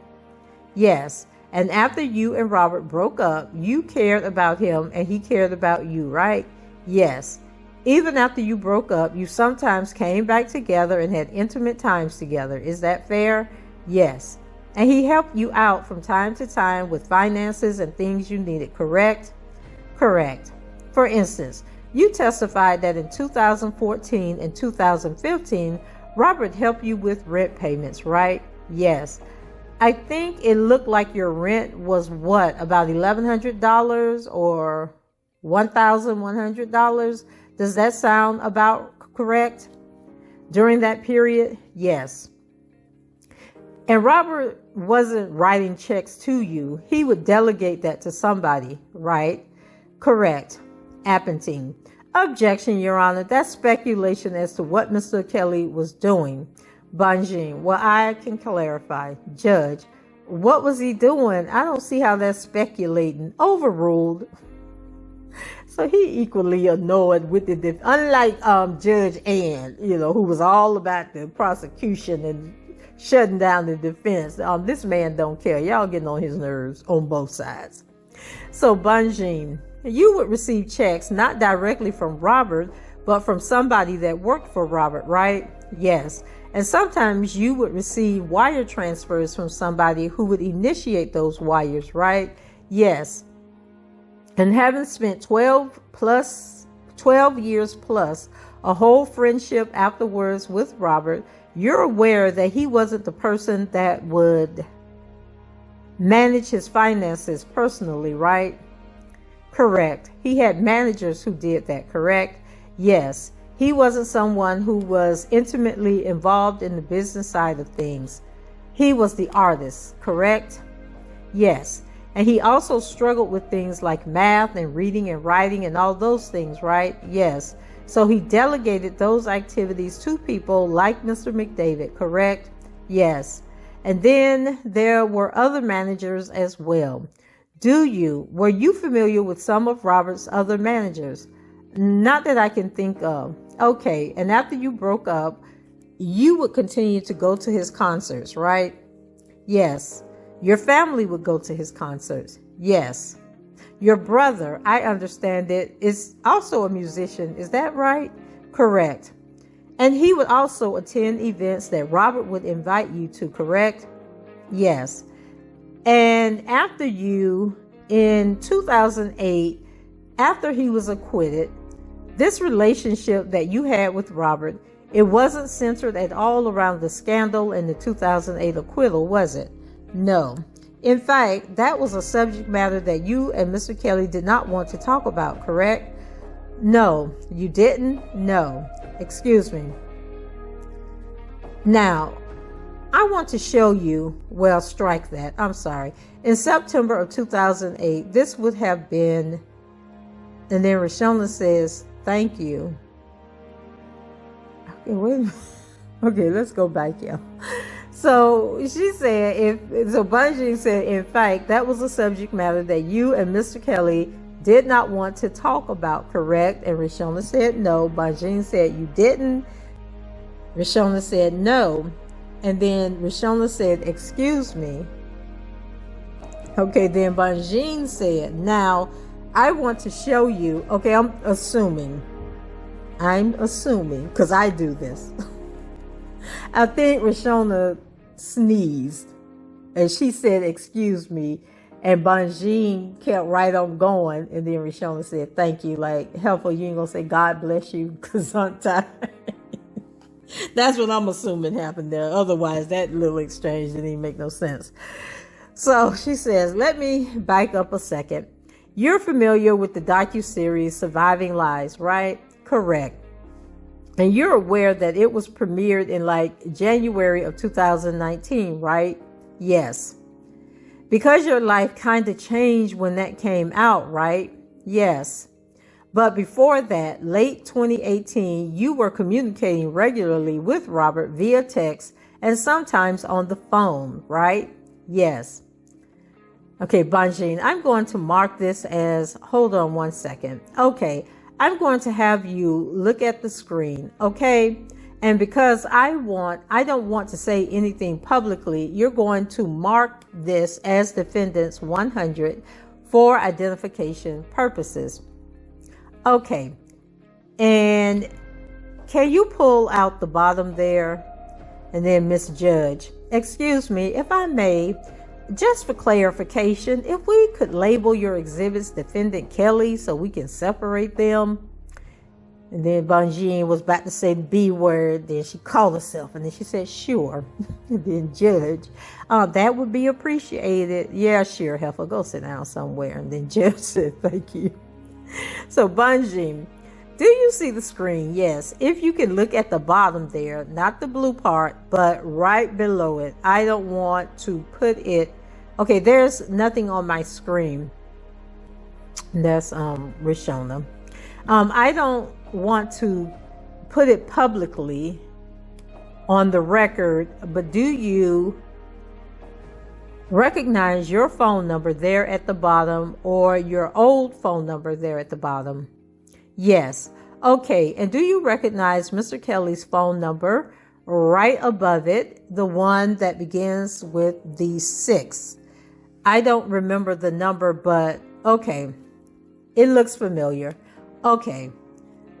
Yes. And after you and Robert broke up, you cared about him and he cared about you, right? Yes. Even after you broke up, you sometimes came back together and had intimate times together. Is that fair? Yes. And he helped you out from time to time with finances and things you needed, correct? Correct. For instance, you testified that in 2014 and 2015, Robert helped you with rent payments, right? Yes. I think it looked like your rent was what, about $1,100 or $1,100? Does that sound about correct? During that period? Yes. And Robert wasn't writing checks to you. He would delegate that to somebody, right? Correct. Appenting. Objection, Your Honor. That's speculation as to what Mr. Kelly was doing. Bonjean. Well, I can clarify. Judge, what was he doing? I don't see how that's speculating. Overruled. So he equally annoyed with the unlike Judge Ann, who was all about the prosecution and shutting down the defense. This man don't care. Y'all getting on his nerves on both sides. So Bonjean, you would receive checks not directly from Robert, but from somebody that worked for Robert, right? Yes. And sometimes you would receive wire transfers from somebody who would initiate those wires, right? Yes. And having spent 12 years plus a whole friendship afterwards with Robert, you're aware that he wasn't the person that would manage his finances personally, right? Correct. He had managers who did that, correct? Yes. He wasn't someone who was intimately involved in the business side of things. He was the artist, correct? Yes. And he also struggled with things like math and reading and writing and all those things, right? Yes. So he delegated those activities to people like Mr. McDavid, correct? Yes. And then there were other managers as well. Were you familiar with some of Robert's other managers? Not that I can think of. Okay. And after you broke up, you would continue to go to his concerts, right? Yes. Your family would go to his concerts. Yes. Your brother, I understand it, is also a musician. Is that right? Correct. And he would also attend events that Robert would invite you to, correct? Yes. And after you, in 2008, after he was acquitted, this relationship that you had with Robert, it wasn't centered at all around the scandal and the 2008 acquittal, was it? No. In fact, that was a subject matter that you and Mr. Kelly did not want to talk about, correct? No, you didn't? No. Excuse me. Now, I want to show you, well, strike that. I'm sorry. In September of 2008, this would have been, and then Reshona says, thank you. Okay, wait a minute. Okay, let's go back here. So she said, Bonjean said, in fact, that was a subject matter that you and Mr. Kelly did not want to talk about, correct? And Reshona said no. Bonjean said you didn't. Reshona said no. And then Reshona said, excuse me. Okay, then Bonjean said, now I want to show you. Okay, I'm assuming, because I do this. I think Reshona sneezed and she said, excuse me. And Bonjean kept right on going. And then Reshona said, thank you. Like, helpful, you ain't gonna say, God bless you, because I'm tired. That's what I'm assuming happened there. Otherwise, that little exchange didn't even make no sense. So she says, let me back up a second. You're familiar with the docuseries Surviving Lies, right? Correct. And you're aware that it was premiered in like January of 2019, right? Yes. Because your life kind of changed when that came out, right? Yes. But before that, late 2018, you were communicating regularly with Robert via text and sometimes on the phone, right? Yes. Okay, Bonjean, I'm going to mark this as, hold on one second. Okay, I'm going to have you look at the screen, okay? And because I don't want to say anything publicly, you're going to mark this as defendants 100 for identification purposes. Okay. And can you pull out the bottom there? And then Miss Judge, excuse me, if I may, just for clarification, if we could label your exhibits Defendant Kelly so we can separate them. And then Bonjean was about to say the B word. Then she called herself and then she said, sure. And then Judge, that would be appreciated. Yeah, sure, Heifer, go sit down somewhere. And then Judge said, thank you. So Bonjean, do you see the screen? Yes. If you can look at the bottom there, not the blue part, but right below it. I don't want to put it. Okay, there's nothing on my screen. That's Reshona. I don't want to put it publicly on the record, but do you recognize your phone number there at the bottom or your old phone number there at the bottom? Yes. Okay. And do you recognize Mr. Kelly's phone number right above it, the one that begins with the 6? I don't remember the number, but okay. It looks familiar. Okay.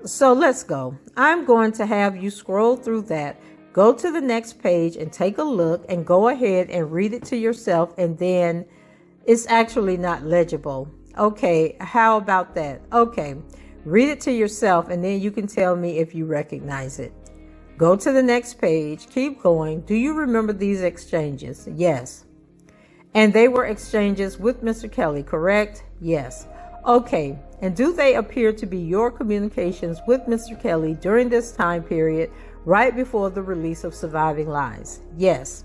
So let's go. I'm going to have you scroll through that, go to the next page and take a look and go ahead and read it to yourself. And then it's actually not legible. Okay. How about that? Okay. Read it to yourself and then you can tell me if you recognize it. Go to the next page. Keep going. Do you remember these exchanges? Yes. And they were exchanges with Mr. Kelly, correct? Yes. Okay. And do they appear to be your communications with Mr. Kelly during this time period, right before the release of Surviving Lies? Yes.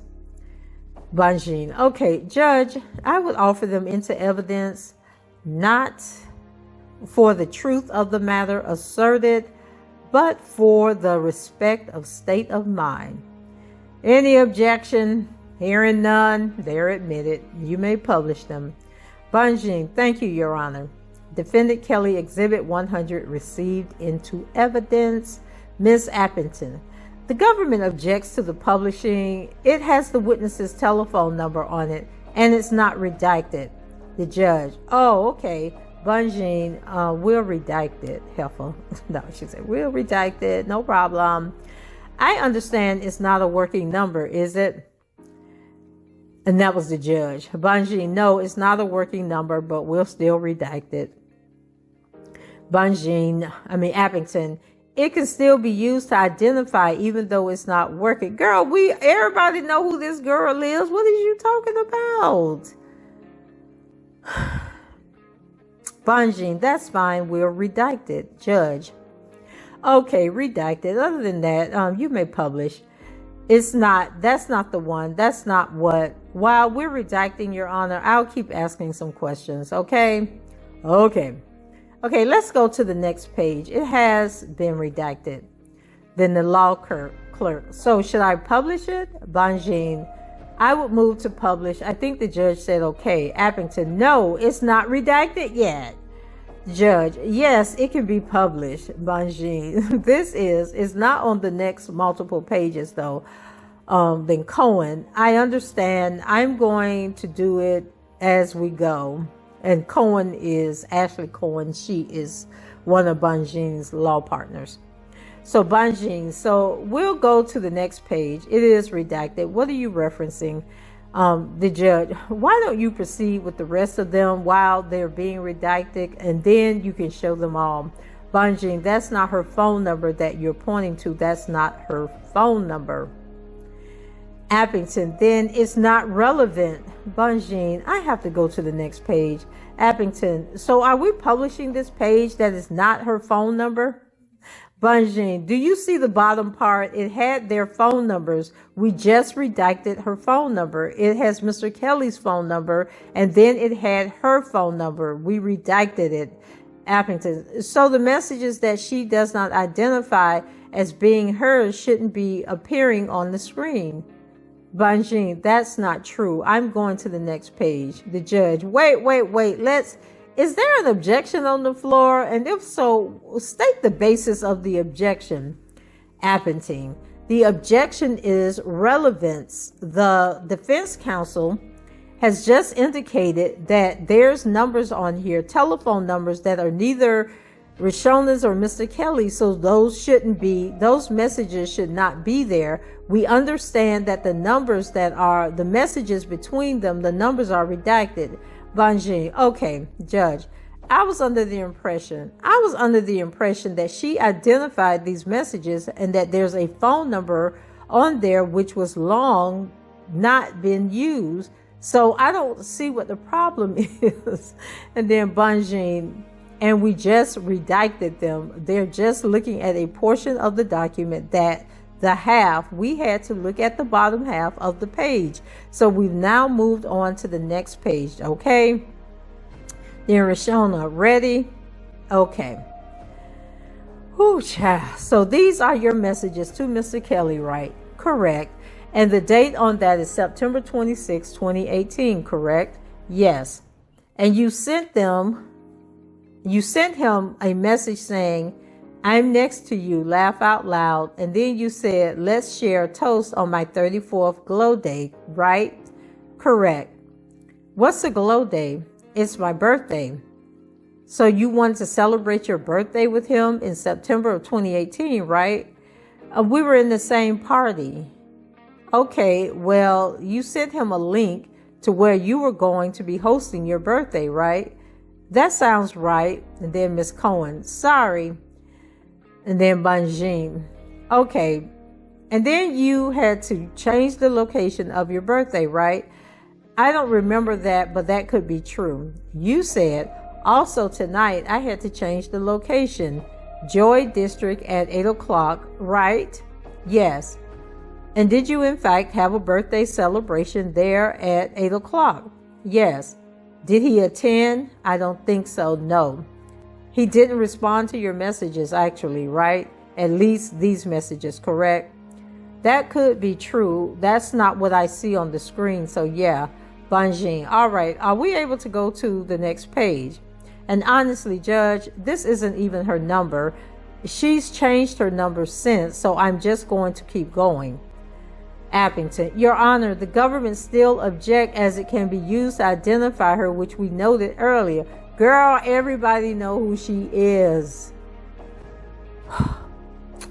Bonjean. Okay, Judge, I would offer them into evidence, not for the truth of the matter asserted, but for the respect of state of mind. Any objection? Hearing none, they're admitted. You may publish them. Bonjean, thank you, Your Honor. Defendant Kelly, Exhibit 100, received into evidence. Ms. Appleton, the government objects to the publishing. It has the witness's telephone number on it, and it's not redacted. The judge, oh, okay. Bonjean, we'll redact it, Heifer. No, she said, we'll redact it, no problem. I understand it's not a working number, is it? And that was the judge. Bonjean, no, it's not a working number, but we'll still redact it. Appleton, it can still be used to identify even though it's not working. Girl, everybody know who this girl is. What are you talking about? Bonjean, that's fine. We'll redact it. Judge, okay, redact it. Other than that, you may publish. That's not the one. That's not what. While we're redacting, Your Honor, I'll keep asking some questions. Okay. Okay, let's go to the next page. It has been redacted. Then the law clerk. So should I publish it? Bonjean, I would move to publish. I think the judge said okay. Appleton, no, it's not redacted yet. Judge, yes, it can be published. Bonjean, it's not on the next multiple pages though. Then Cohen, I understand. I'm going to do it as we go. And Cohen is Ashley Cohen. She is one of Bonjean's law partners. So Bonjean, so we'll go to the next page. It is redacted. What are you referencing? The judge, why don't you proceed with the rest of them while they're being redacted and then you can show them all. Bonjean, that's not her phone number that you're pointing to. That's not her phone number. Appleton, then it's not relevant. Bonjean, I have to go to the next page. Appleton, so are we publishing this page that is not her phone number? Bonjean, do you see the bottom part? It had their phone numbers. We just redacted her phone number. It has Mr. Kelly's phone number, and then it had her phone number. We redacted it. Appleton, so the messages that she does not identify as being hers shouldn't be appearing on the screen. Bonjean, that's not true. I'm going to the next page. The judge, wait. Is there an objection on the floor? And if so, state the basis of the objection. Appleton, The objection is relevance. The defense counsel has just indicated that there's numbers on here, telephone numbers that are neither Reshona's or Mr. Kelly, so those messages should not be there. We understand that the numbers that are the messages between them, the numbers are redacted. Bonjean, okay, Judge, I was under the impression that she identified these messages and that there's a phone number on there which was long not been used. So I don't see what the problem is. And then Bonjean, and we just redacted them. They're just looking at a portion of the document that we had to look at the bottom half of the page. So we've now moved on to the next page, okay? Then Reshona, ready? Okay. Whew, child. So these are your messages to Mr. Kelly, right? Correct. And the date on that is September 26, 2018, correct? Yes. And you sent him a message saying, I'm next to you, laugh out loud. And then you said, let's share a toast on my 34th glow day, right? Correct. What's a glow day? It's my birthday. So you wanted to celebrate your birthday with him in September of 2018, right? We were in the same party. Okay, well, you sent him a link to where you were going to be hosting your birthday, right? That sounds right. And then Miss Cohen, sorry. And then Bonjean, okay. And then you had to change the location of your birthday, right? I don't remember that, but that could be true. You said, also tonight, I had to change the location. Joy District at 8 o'clock, right? Yes. And did you in fact have a birthday celebration there at 8 o'clock? Yes. Did he attend? I don't think so, no. He didn't respond to your messages actually, right? At least these messages, correct? That could be true. That's not what I see on the screen, so yeah. Bonjean, all right, are we able to go to the next page? And honestly, Judge, this isn't even her number. She's changed her number since, so I'm just going to keep going. Appington, Your Honor, the government still object as it can be used to identify her, which we noted earlier. Girl, everybody know who she is.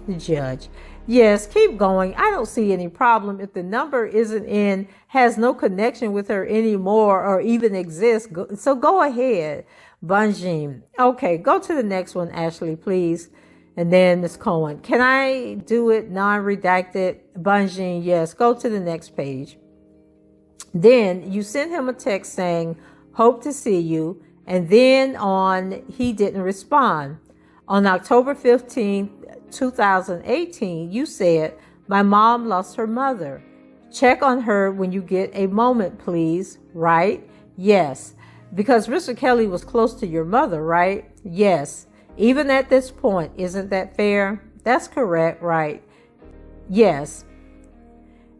The judge, yes, keep going. I don't see any problem. If the number has no connection with her anymore or even exists, so go ahead. Bonjean, okay, go to the next one, Ashley, please. And then Ms. Cohen, can I do it non-redacted? Bonjean, yes, go to the next page. Then you sent him a text saying, hope to see you. And then he didn't respond. On October 15th, 2018, you said, my mom lost her mother. Check on her when you get a moment, please. Right? Yes. Because Mr. Kelly was close to your mother, right? Yes. Even at this point, isn't that fair? That's correct, right? Yes.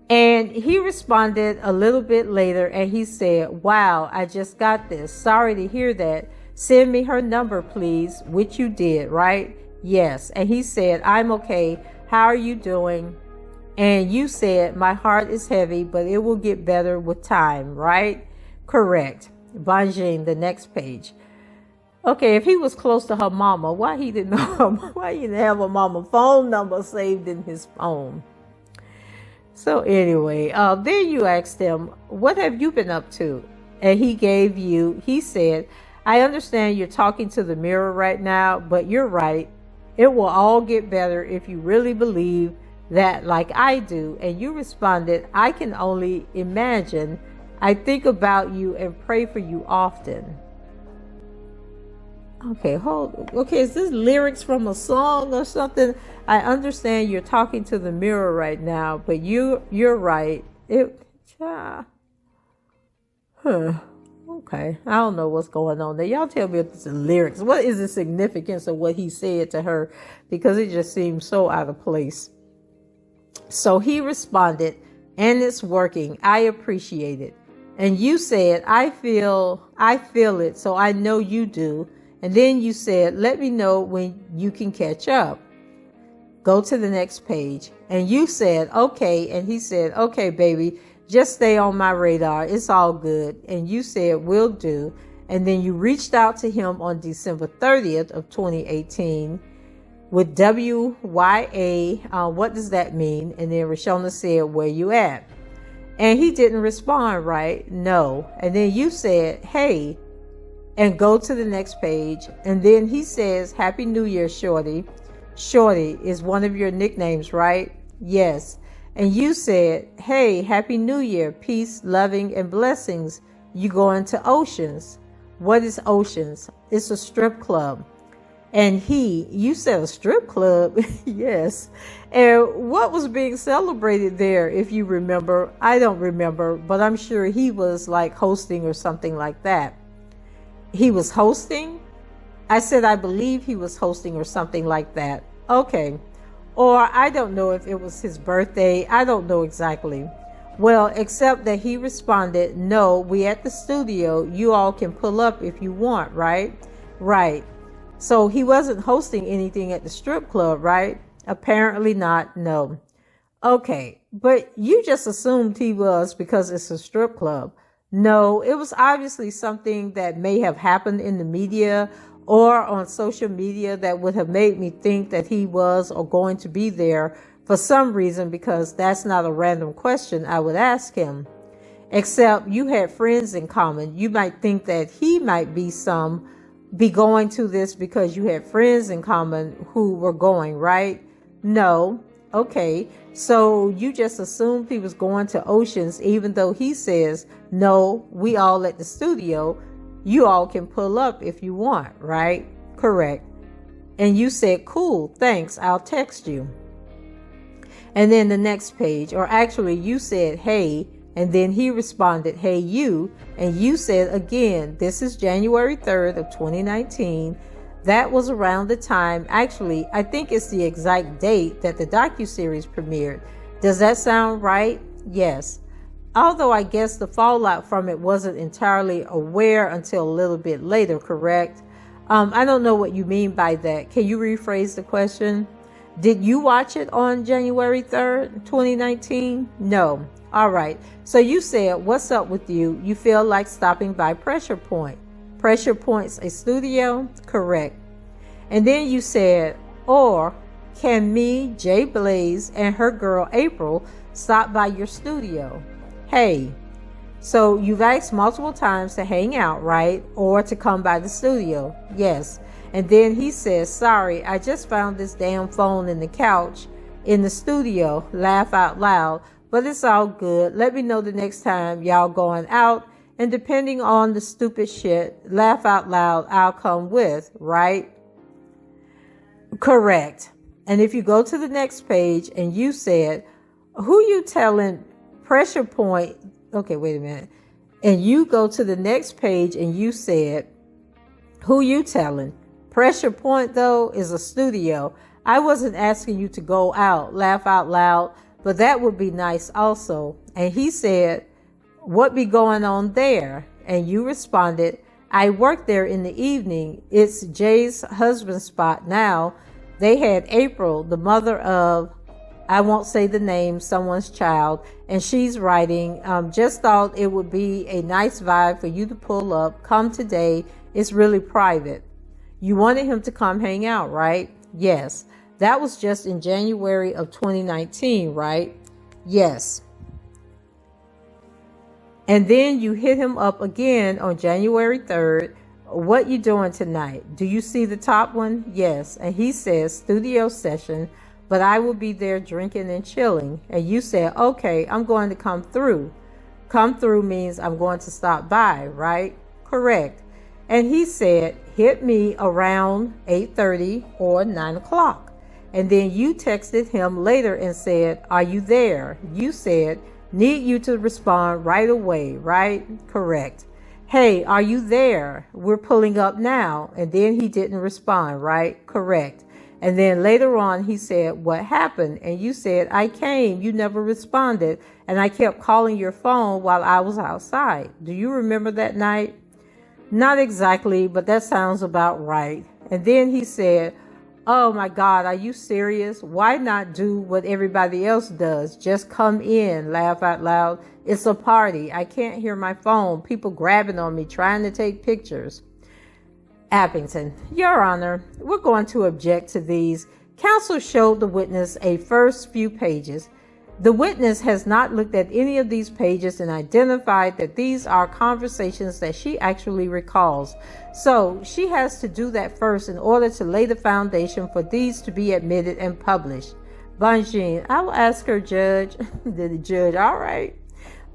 And he responded a little bit later and he said, wow, I just got this. Sorry to hear that. Send me her number, please, which you did, right? Yes. And he said, I'm okay. How are you doing? And you said, my heart is heavy, but it will get better with time, right? Correct. Bonjean, the next page. Okay, if he was close to her mama, why he didn't have a mama phone number saved in his phone? So anyway, then you asked him, what have you been up to? And he said, I understand you're talking to the mirror right now, but you're right. It will all get better if you really believe that like I do. And you responded, I can only imagine. I think about you and pray for you often. Okay, okay, is this lyrics from a song or something? I understand you're talking to the mirror right now, but you're right. Okay, I don't know what's going on there. Y'all tell me if this is lyrics. What is the significance of what he said to her? Because it just seems so out of place. So he responded, and it's working. I appreciate it. And you said, I feel it, so I know you do. And then you said, let me know when you can catch up. Go to the next page. And you said, okay. And he said, okay, baby, just stay on my radar. It's all good. And you said, will do. And then you reached out to him on December 30th of 2018 with WYA. What does that mean? And then Reshona said, where you at? And he didn't respond, right? No. And then you said, hey, and go to the next page. And then he says, Happy New Year, Shorty. Shorty is one of your nicknames, right? Yes. And you said, hey, Happy New Year, peace, loving, and blessings. You going to Oceans. What is Oceans? It's a strip club. And you said a strip club? Yes. And what was being celebrated there, if you remember? I don't remember, but I'm sure he was like hosting or something like that. He was hosting? I said, I believe he was hosting or something like that. Okay. Or I don't know if it was his birthday. I don't know exactly. Well, except that he responded, no, we at the studio. You all can pull up if you want, right? Right. So he wasn't hosting anything at the strip club, right? Apparently not. No. Okay. But you just assumed he was because it's a strip club. No, it was obviously something that may have happened in the media or on social media that would have made me think that he was or going to be there for some reason, because that's not a random question I would ask him. Except you had friends in common. You might think that he might be going to this because you had friends in common who were going, right? No. Okay. So you just assumed he was going to Oceans, even though he says, no, we all at the studio. You all can pull up if you want, right? Correct. And you said, cool, thanks, I'll text you. And then the next page, or actually you said, hey, and then he responded, hey, you. And you said, again, this is January 3rd of 2019. That was around the time, actually, I think it's the exact date that the docuseries premiered. Does that sound right? Yes. Although I guess the fallout from it wasn't entirely aware until a little bit later, correct? I don't know what you mean by that. Can you rephrase the question? Did you watch it on January 3rd, 2019? No. All right. So you said, what's up with you? You feel like stopping by Pressure Point. Pressure Point's a studio? Correct. And then you said, or can me, Jay Blaze, and her girl April stop by your studio? Hey. So you've asked multiple times to hang out, right? Or to come by the studio? Yes. And then he says, sorry, I just found this damn phone in the couch in the studio. Laugh out loud. But it's all good. Let me know the next time y'all going out. And depending on the stupid shit, laugh out loud, I'll come with, right? Correct. And if you go to the next page and you said, who you telling Pressure Point? Okay, wait a minute. And you go to the next page and you said, who you telling? Pressure Point, though, is a studio. I wasn't asking you to go out, laugh out loud, but that would be nice also. And he said, what be going on there? And you responded, I work there in the evening. It's Jay's husband's spot now. They had April, the mother of, I won't say the name, someone's child, and she's writing, just thought it would be a nice vibe for you to pull up. Come today. It's really private. You wanted him to come hang out, right? Yes. That was just in January of 2019, right? Yes. And then you hit him up again on January 3rd. What you doing tonight? Do you see the top one? Yes. And he says studio session, but I will be there drinking and chilling. And you said, okay, I'm going to come through. Come through means I'm going to stop by, right? Correct. And he said, hit me around 8:30 or 9 o'clock. And then you texted him later and said, are you there? You said, need you to respond right away, right? Correct. Hey, are you there? We're pulling up now. And then he didn't respond, right? Correct. And then later on, he said, what happened? And you said, I came. You never responded. And I kept calling your phone while I was outside. Do you remember that night? Not exactly, but that sounds about right. And then he said, Oh my God, are you serious? Why not do what everybody else does? Just come in, laugh out loud. It's a party. I can't hear my phone. People grabbing on me, trying to take pictures. Appington, Your Honor, we're going to object to these. Counsel showed the witness a first few pages. The witness has not looked at any of these pages and identified that these are conversations that she actually recalls. So she has to do that first in order to lay the foundation for these to be admitted and published. Bonjean, I will ask her, Judge. The judge, all right.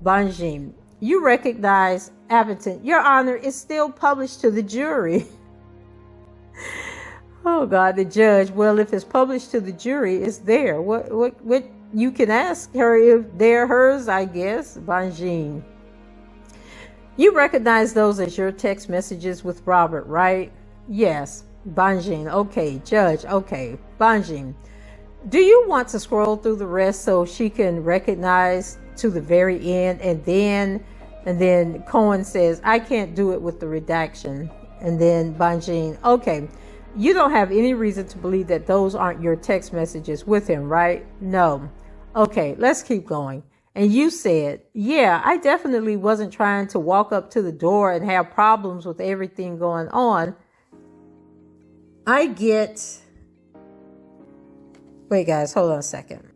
Bonjean, you recognize Appington. Your Honor, is still published to the jury. Oh God, the judge. Well, if it's published to the jury, it's there. What? You can ask her if they're hers, I guess. Bonjean, you recognize those as your text messages with Robert, right? Yes. Bonjean, okay. Judge, okay. Bonjean, do you want to scroll through the rest so she can recognize to the very end? And then Cohen says, I can't do it with the redaction. And then Bonjean, okay. You don't have any reason to believe that those aren't your text messages with him, right? No. Okay, let's keep going. And you said, yeah, I definitely wasn't trying to walk up to the door and have problems with everything going on. Wait guys, hold on a second.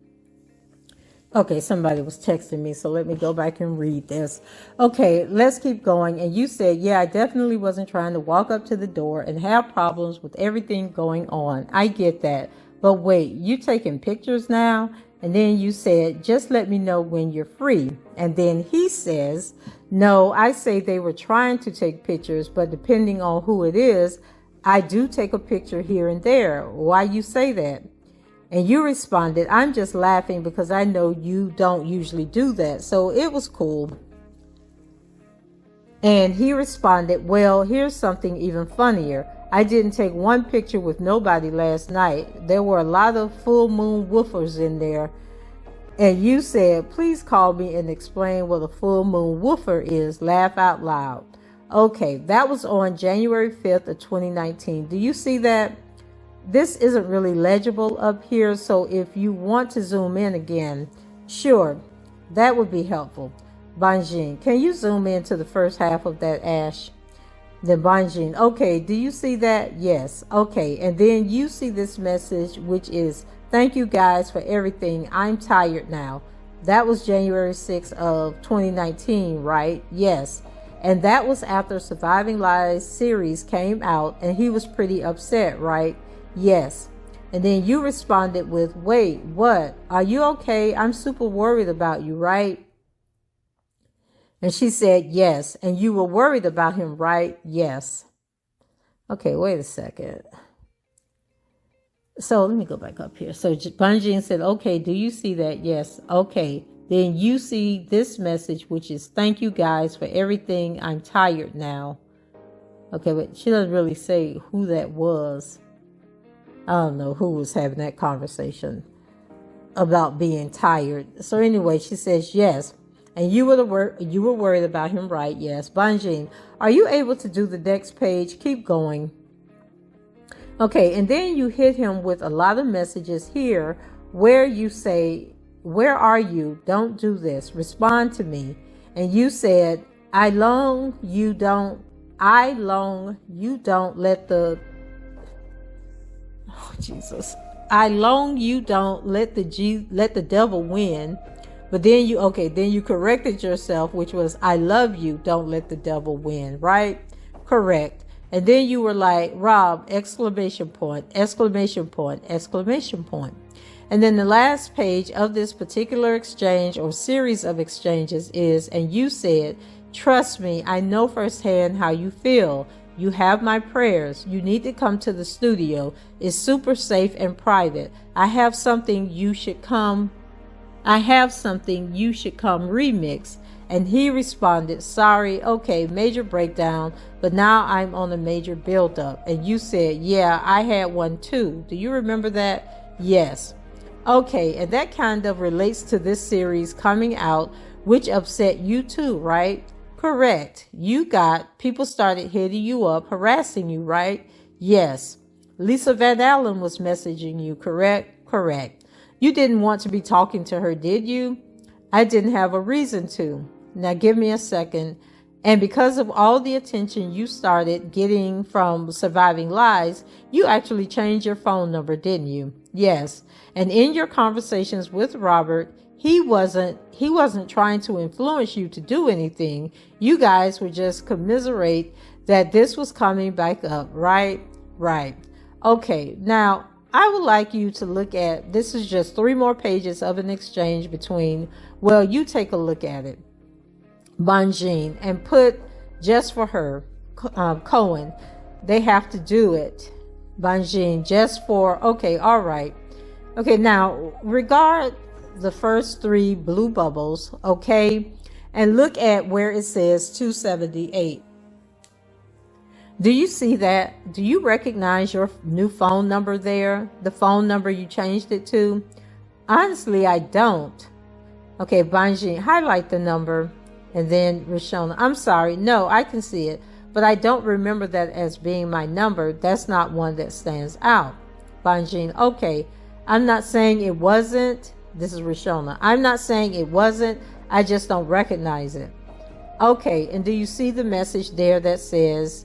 Okay, somebody was texting me, so let me go back and read this. Okay, let's keep going. And you said, yeah, I definitely wasn't trying to walk up to the door and have problems with everything going on. I get that. But wait, you taking pictures now? And then you said, just let me know when you're free. And then he says, no, I say they were trying to take pictures, but depending on who it is, I do take a picture here and there. Why you say that? And you responded, I'm just laughing because I know you don't usually do that. So it was cool. And he responded, well, here's something even funnier. I didn't take one picture with nobody last night. There were a lot of full moon woofers in there. And you said, please call me and explain what a full moon woofer is. Laugh out loud. Okay, that was on January 5th of 2019. Do you see that? This isn't really legible up here, so if you want to zoom in again, sure, that would be helpful. Bonjean, can you zoom into the first half of that, Ash? Then Bonjean, okay, do you see that? Yes. Okay, and then you see this message, which is, thank you guys for everything. I'm tired now. That was January 6th of 2019, right? Yes. And that was after Surviving Lies series came out, and he was pretty upset, right? Yes. And then you responded with, wait, what? Are you okay? I'm super worried about you, right? And she said, yes. And you were worried about him, right? Yes. Okay, wait a second. So let me go back up here. So Bonjean said, okay, do you see that? Yes. Okay. Then you see this message, which is, thank you guys for everything. I'm tired now. Okay, but she doesn't really say who that was. I don't know who was having that conversation about being tired. So anyway, she says, yes. And you were worried about him, right? Yes. Bonjean, are you able to do the next page? Keep going. Okay, and then you hit him with a lot of messages here where you say, where are you? Don't do this. Respond to me. And you said, I long you don't let the Jesus. I long you don't let the devil win. But then you corrected yourself, which was, I love you, don't let the devil win, right? Correct. And then you were like, Rob, exclamation point, exclamation point, exclamation point. And then the last page of this particular exchange or series of exchanges is, and you said, trust me, I know firsthand how you feel. You have my prayers. You need to come to the studio. It's super safe and private. I have something you should come remix. And he responded, sorry, okay, major breakdown, but now I'm on a major buildup. And you said, yeah, I had one too. Do you remember that? Yes. Okay, and that kind of relates to this series coming out, which upset you too, right? Correct. People started hitting you up, harassing you, right? Yes. Lisa Van Allen was messaging you, correct? Correct. You didn't want to be talking to her, did you? I didn't have a reason to. Now give me a second. And because of all the attention you started getting from Surviving Lies, you actually changed your phone number, didn't you? Yes. And in your conversations with Robert, he wasn't trying to influence you to do anything. You guys would just commiserate that this was coming back up, right? Right. Okay. Now, I would like you to look at, this is just 3 more pages of an exchange between, well, you take a look at it. Bonjean, and put just for her, Cohen. They have to do it. Bonjean, just for, okay, all right. Okay, now regard the first 3 blue bubbles, okay? And look at where it says 278. Do you see that? Do you recognize your new phone number there? The phone number you changed it to? Honestly, I don't. Okay, Bonjean, highlight the number. And then Reshona, I'm sorry, no, I can see it, but I don't remember that as being my number. That's not one that stands out. Bonjean, okay, I'm not saying it wasn't. This is Reshona. I'm not saying it wasn't. I just don't recognize it. Okay, and do you see the message there that says,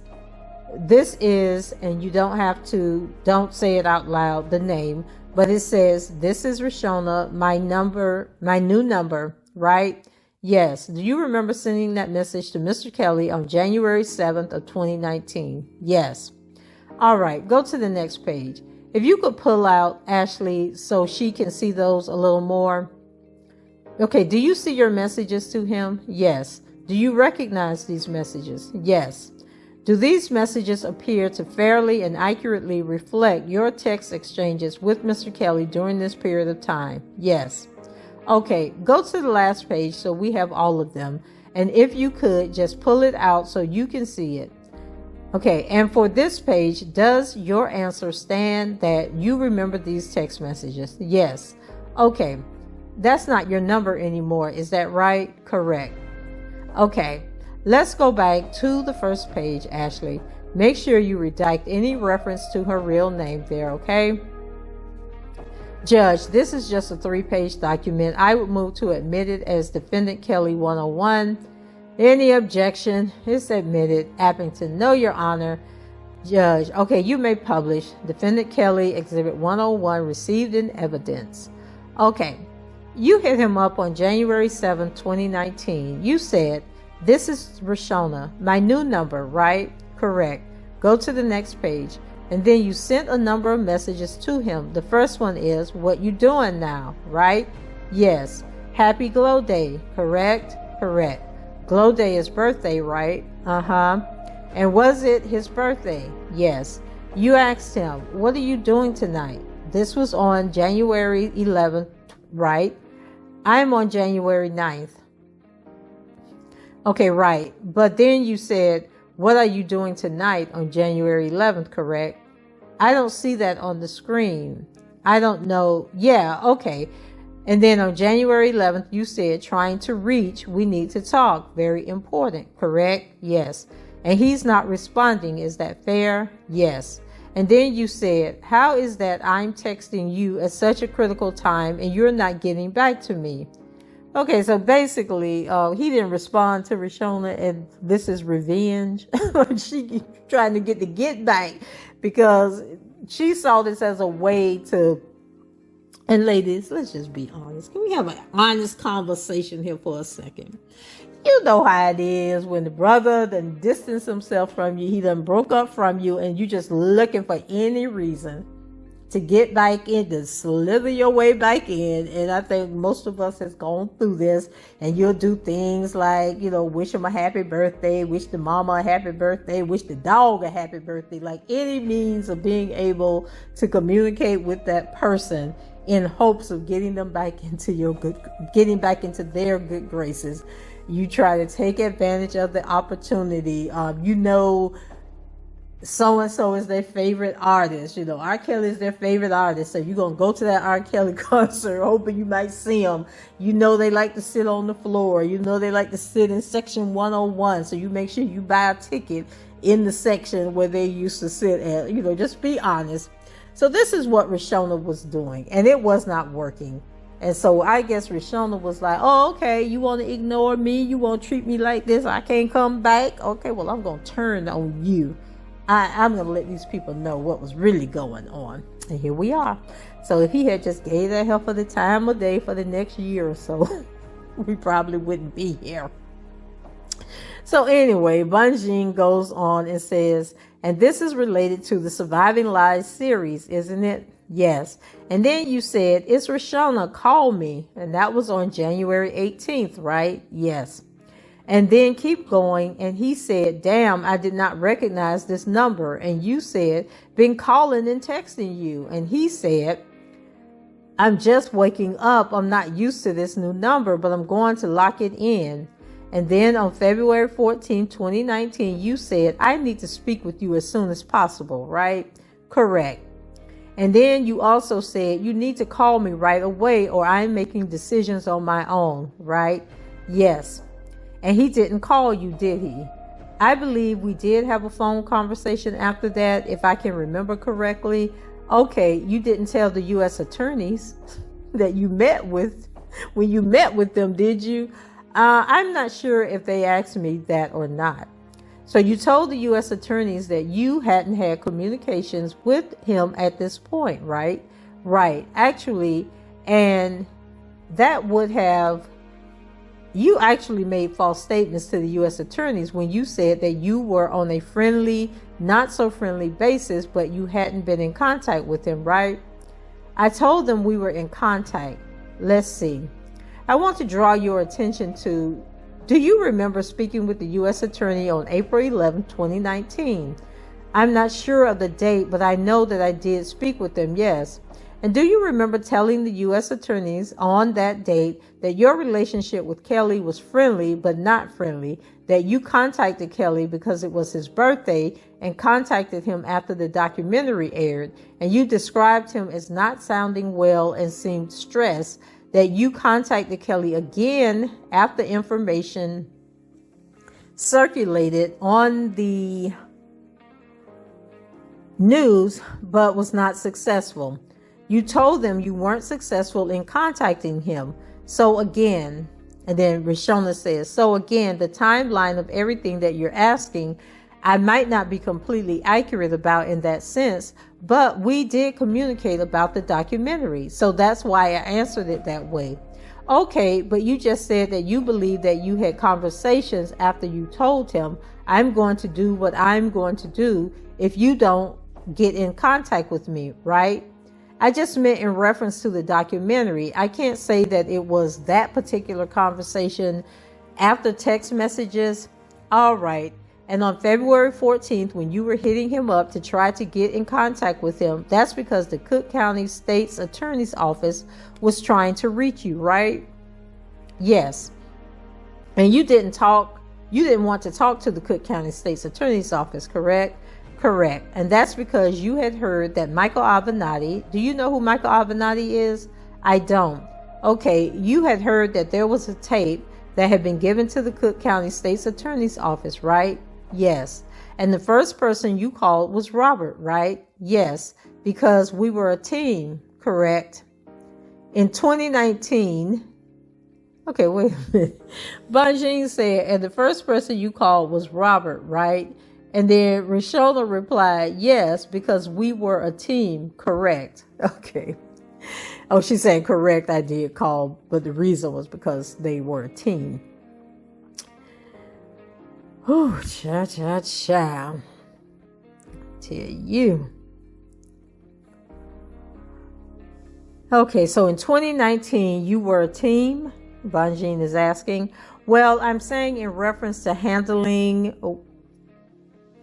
this is, and you don't have to, don't say it out loud, the name, but it says, this is Reshona, my number, my new number, right? Yes. Do you remember sending that message to Mr. Kelly on January 7th of 2019? Yes. All right. Go to the next page. If you could pull out Ashley so she can see those a little more. Okay. Do you see your messages to him? Yes. Do you recognize these messages? Yes. Do these messages appear to fairly and accurately reflect your text exchanges with Mr. Kelly during this period of time? Yes. Okay, go to the last page so we have all of them. And if you could, just pull it out so you can see it. Okay, and for this page, does your answer stand that you remember these text messages? Yes. Okay, that's not your number anymore. Is that right? Correct. Okay, let's go back to the first page, Ashley. Make sure you redact any reference to her real name there, okay? Judge, this is just a 3-page document. I would move to admit it as Defendant Kelly 101. Any objection? It's admitted. Appington, no, Your Honor. Judge, okay, you may publish. Defendant Kelly, Exhibit 101, received in evidence. Okay, you hit him up on January 7, 2019. You said, this is Reshona, my new number, right? Correct. Go to the next page. And then you sent a number of messages to him. The first one is, what you doing now, right? Yes. Happy Glow Day, correct? Correct. Glow Day is birthday, right? Uh-huh. And was it his birthday? Yes. You asked him, what are you doing tonight? This was on January 11th, right? I'm on January 9th. Okay, right. But then you said, what are you doing tonight on January 11th, correct? I don't see that on the screen. I don't know. Yeah, okay. And then on January 11th, you said, trying to reach, we need to talk. Very important, correct? Yes. And he's not responding. Is that fair? Yes. And then you said, how is that I'm texting you at such a critical time and you're not getting back to me? Okay, so basically, he didn't respond to Reshona, and this is revenge. She trying to get back because she saw this as a way to. And ladies, let's just be honest. Can we have an honest conversation here for a second? You know how it is when the brother done distanced himself from you. He done broke up from you, and you just looking for any reason to get back in, to slither your way back in. And I think most of us has gone through this, and you'll do things like, wish him a happy birthday, wish the mama a happy birthday, wish the dog a happy birthday, like any means of being able to communicate with that person in hopes of getting them back into getting back into their good graces. You try to take advantage of the opportunity. so-and-so is their favorite artist. You know, R. Kelly is their favorite artist. So you're going to go to that R. Kelly concert, hoping you might see him. You know they like to sit on the floor. You know they like to sit in section 101. So you make sure you buy a ticket in the section where they used to sit at. You know, just be honest. So this is what Reshona was doing, and it was not working. And so I guess Reshona was like, oh, okay, you want to ignore me? You want to treat me like this? I can't come back? Okay, well, I'm going to turn on you. I'm going to let these people know what was really going on. And here we are. So if he had just gave that heifer the time of day for the next year or so, we probably wouldn't be here. So anyway, Bonjean goes on and says, and this is related to the Surviving Lies series, isn't it? Yes. And then you said, it's Reshona, call me. And that was on January 18th, right? Yes. And then keep going. And he said, damn, I did not recognize this number. And you said, been calling and texting you. And he said, I'm just waking up. I'm not used to this new number, but I'm going to lock it in. And then on February 14, 2019, you said, I need to speak with you as soon as possible, right? Correct. And then you also said, you need to call me right away or I'm making decisions on my own, right? Yes. And he didn't call you, did he? I believe we did have a phone conversation after that, if I can remember correctly. Okay, you didn't tell the U.S. attorneys that you met with when you met with them, did you? I'm not sure if they asked me that or not. So you told the U.S. attorneys that you hadn't had communications with him at this point, right? Right. Actually, and that would have, you actually made false statements to the U.S. attorneys when you said that you were on a friendly, not so friendly basis, but you hadn't been in contact with him, right? I told them we were in contact. Let's see. I want to draw your attention to, do you remember speaking with the U.S. attorney on April 11, 2019? I'm not sure of the date, but I know that I did speak with them, yes. And do you remember telling the U.S. attorneys on that date that your relationship with Kelly was friendly but not friendly, that you contacted Kelly because it was his birthday and contacted him after the documentary aired, and you described him as not sounding well and seemed stressed, that you contacted Kelly again after information circulated on the news but was not successful. You told them you weren't successful in contacting him. So again, and then Reshona says, so again, the timeline of everything that you're asking, I might not be completely accurate about in that sense, but we did communicate about the documentary. So that's why I answered it that way. Okay, but you just said that you believe that you had conversations after you told him, I'm going to do what I'm going to do if you don't get in contact with me, right? I just meant in reference to the documentary. I can't say that it was that particular conversation after text messages. All right. And on February 14th, when you were hitting him up to try to get in contact with him, that's because the Cook County State's Attorney's Office was trying to reach you, right? Yes. And you didn't want to talk to the Cook County State's Attorney's Office, correct? Correct. And that's because you had heard that Michael Avenatti, do you know who Michael Avenatti is? I don't. Okay, you had heard that there was a tape that had been given to the Cook County State's Attorney's Office, right? Yes. And the first person you called was Robert, right? Yes, because we were a team, correct? In 2019, okay, wait a minute. Bonjean said, and the first person you called was Robert, right? And then Reshona replied, yes, because we were a team, correct? Okay. Oh, she's saying correct, I did call, but the reason was because they were a team. Oh, cha. Tell you. Okay, so in 2019, you were a team? Bonjean is asking. Well, I'm saying in reference to handling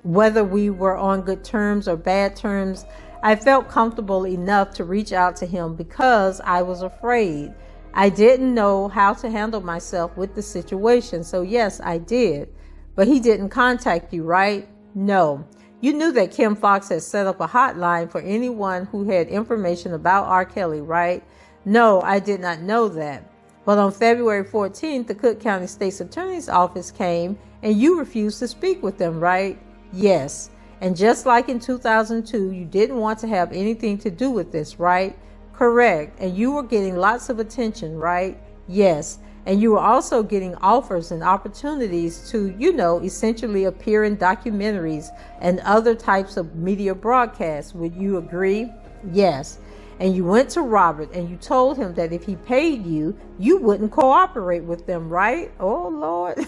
whether we were on good terms or bad terms, I felt comfortable enough to reach out to him because I was afraid. I didn't know how to handle myself with the situation. So yes, I did. But he didn't contact you, right? No. You knew that Kim Fox had set up a hotline for anyone who had information about R. Kelly, right? No, I did not know that. But on February 14th, the Cook County State's Attorney's Office came and you refused to speak with them, right? Yes. And just like in 2002, you didn't want to have anything to do with this, right? Correct. And you were getting lots of attention, right? Yes. And you were also getting offers and opportunities to, essentially appear in documentaries and other types of media broadcasts. Would you agree? Yes. And you went to Robert and you told him that if he paid you, you wouldn't cooperate with them, right? Oh, Lord.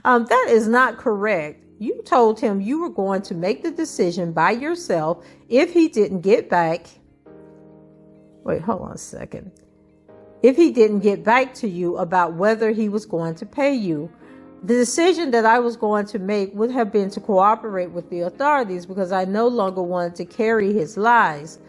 That is not correct. You told him you were going to make the decision by yourself if he didn't get back. Wait, hold on a second. If he didn't get back to you about whether he was going to pay you. The decision that I was going to make would have been to cooperate with the authorities because I no longer wanted to carry his lies.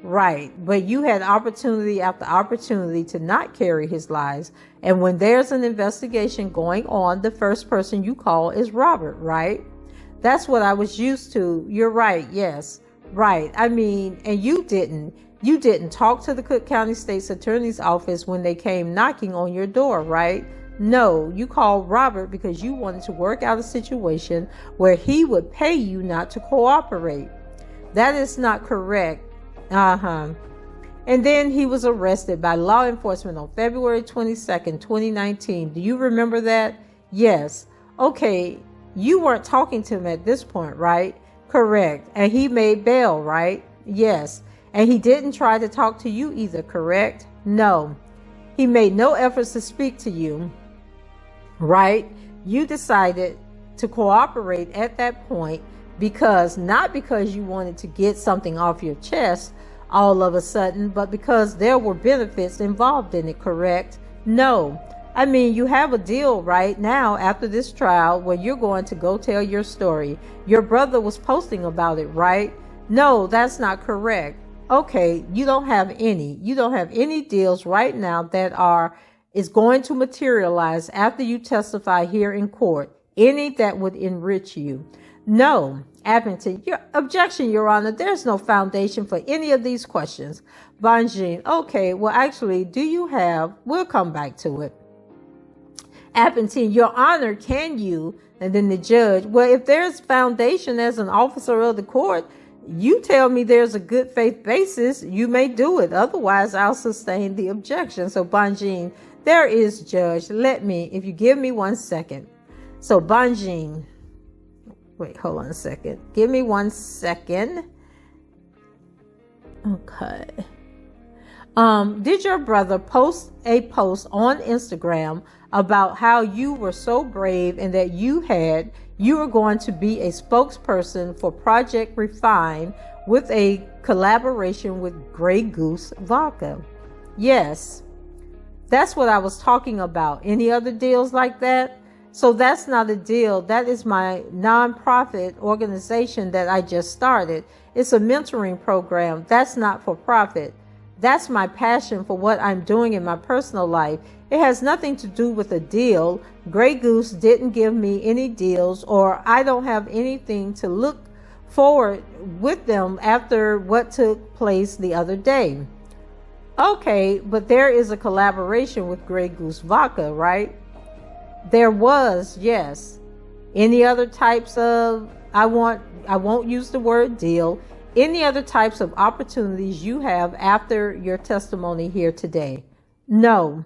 Right, but you had opportunity after opportunity to not carry his lies. And when there's an investigation going on, the first person you call is Robert, right? That's what I was used to. You're right, yes. Right, and you didn't talk to the Cook County State's Attorney's Office when they came knocking on your door, right? No, you called Robert because you wanted to work out a situation where he would pay you not to cooperate. That is not correct. And then he was arrested by law enforcement on February 22nd, 2019. Do you remember that? Yes. Okay, you weren't talking to him at this point, right? Correct. And he made bail, right? Yes. And he didn't try to talk to you either, correct? No. He made no efforts to speak to you, right? You decided to cooperate at that point not because you wanted to get something off your chest all of a sudden, but because there were benefits involved in it, correct? No. You have a deal right now after this trial where you're going to go tell your story. Your brother was posting about it, right? No, that's not correct. Okay, you don't have any deals right now that is going to materialize after you testify here in court. Any that would enrich you. No. Abington, your objection, Your Honor. There's no foundation for any of these questions. Bonjean, okay, well, actually, we'll come back to it. Abington, Your Honor, can you? And then the judge, well, if there's foundation as an officer of the court, you tell me there's a good faith basis, you may do it. Otherwise, I'll sustain the objection. So, Bonjean, there is, Judge. If you give me 1 second. So, Bonjean, wait, hold on a second. Give me 1 second. Okay. Did your brother post a post on Instagram about how you were so brave and that you were going to be a spokesperson for Project Refine with a collaboration with Grey Goose Vodka? Yes. That's what I was talking about. Any other deals like that? So that's not a deal. That is my nonprofit organization that I just started. It's a mentoring program. That's not for profit. That's my passion for what I'm doing in my personal life. It has nothing to do with a deal. Grey Goose didn't give me any deals, or I don't have anything to look forward with them after what took place the other day. Okay, but there is a collaboration with Grey Goose Vodka, right? There was, yes. Any other types of, I won't use the word deal, any other types of opportunities you have after your testimony here today? No.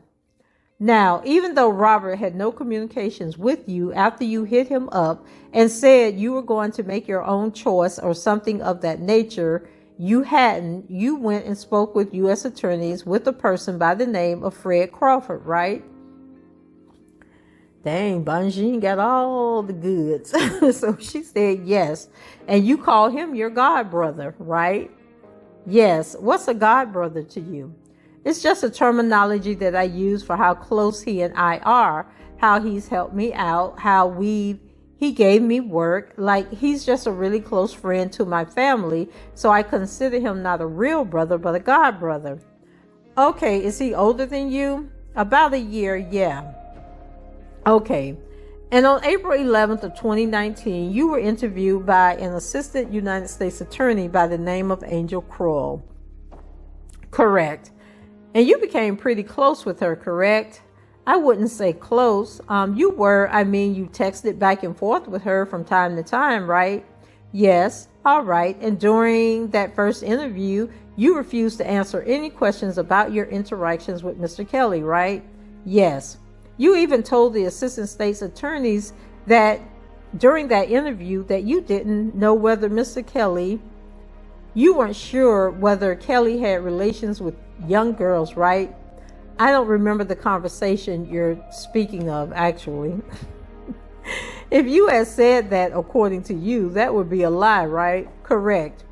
Now, even though Robert had no communications with you after you hit him up and said you were going to make your own choice or something of that nature, you went and spoke with U.S. attorneys with a person by the name of Fred Crawford, right? Dang, Bonjean got all the goods. So she said yes. And you call him your god brother, right? Yes. What's a god brother to you? It's just a terminology that I use for how close he and I are, how he's helped me out, how he gave me work. Like, he's just a really close friend to my family. So I consider him not a real brother, but a god brother. Okay. Is he older than you? About a year. Yeah. Okay. And on April 11th of 2019, you were interviewed by an assistant United States attorney by the name of Angel Kroll. Correct. And you became pretty close with her, correct? I wouldn't say close. You were, you texted back and forth with her from time to time, right? Yes. All right. And during that first interview, you refused to answer any questions about your interactions with Mr. Kelly, right? Yes. You even told the assistant state's attorneys that during that interview that you didn't know whether Mr. Kelly, you weren't sure whether Kelly had relations with young girls, right? I don't remember the conversation you're speaking of, actually. If you had said that according to you, that would be a lie, right? Correct.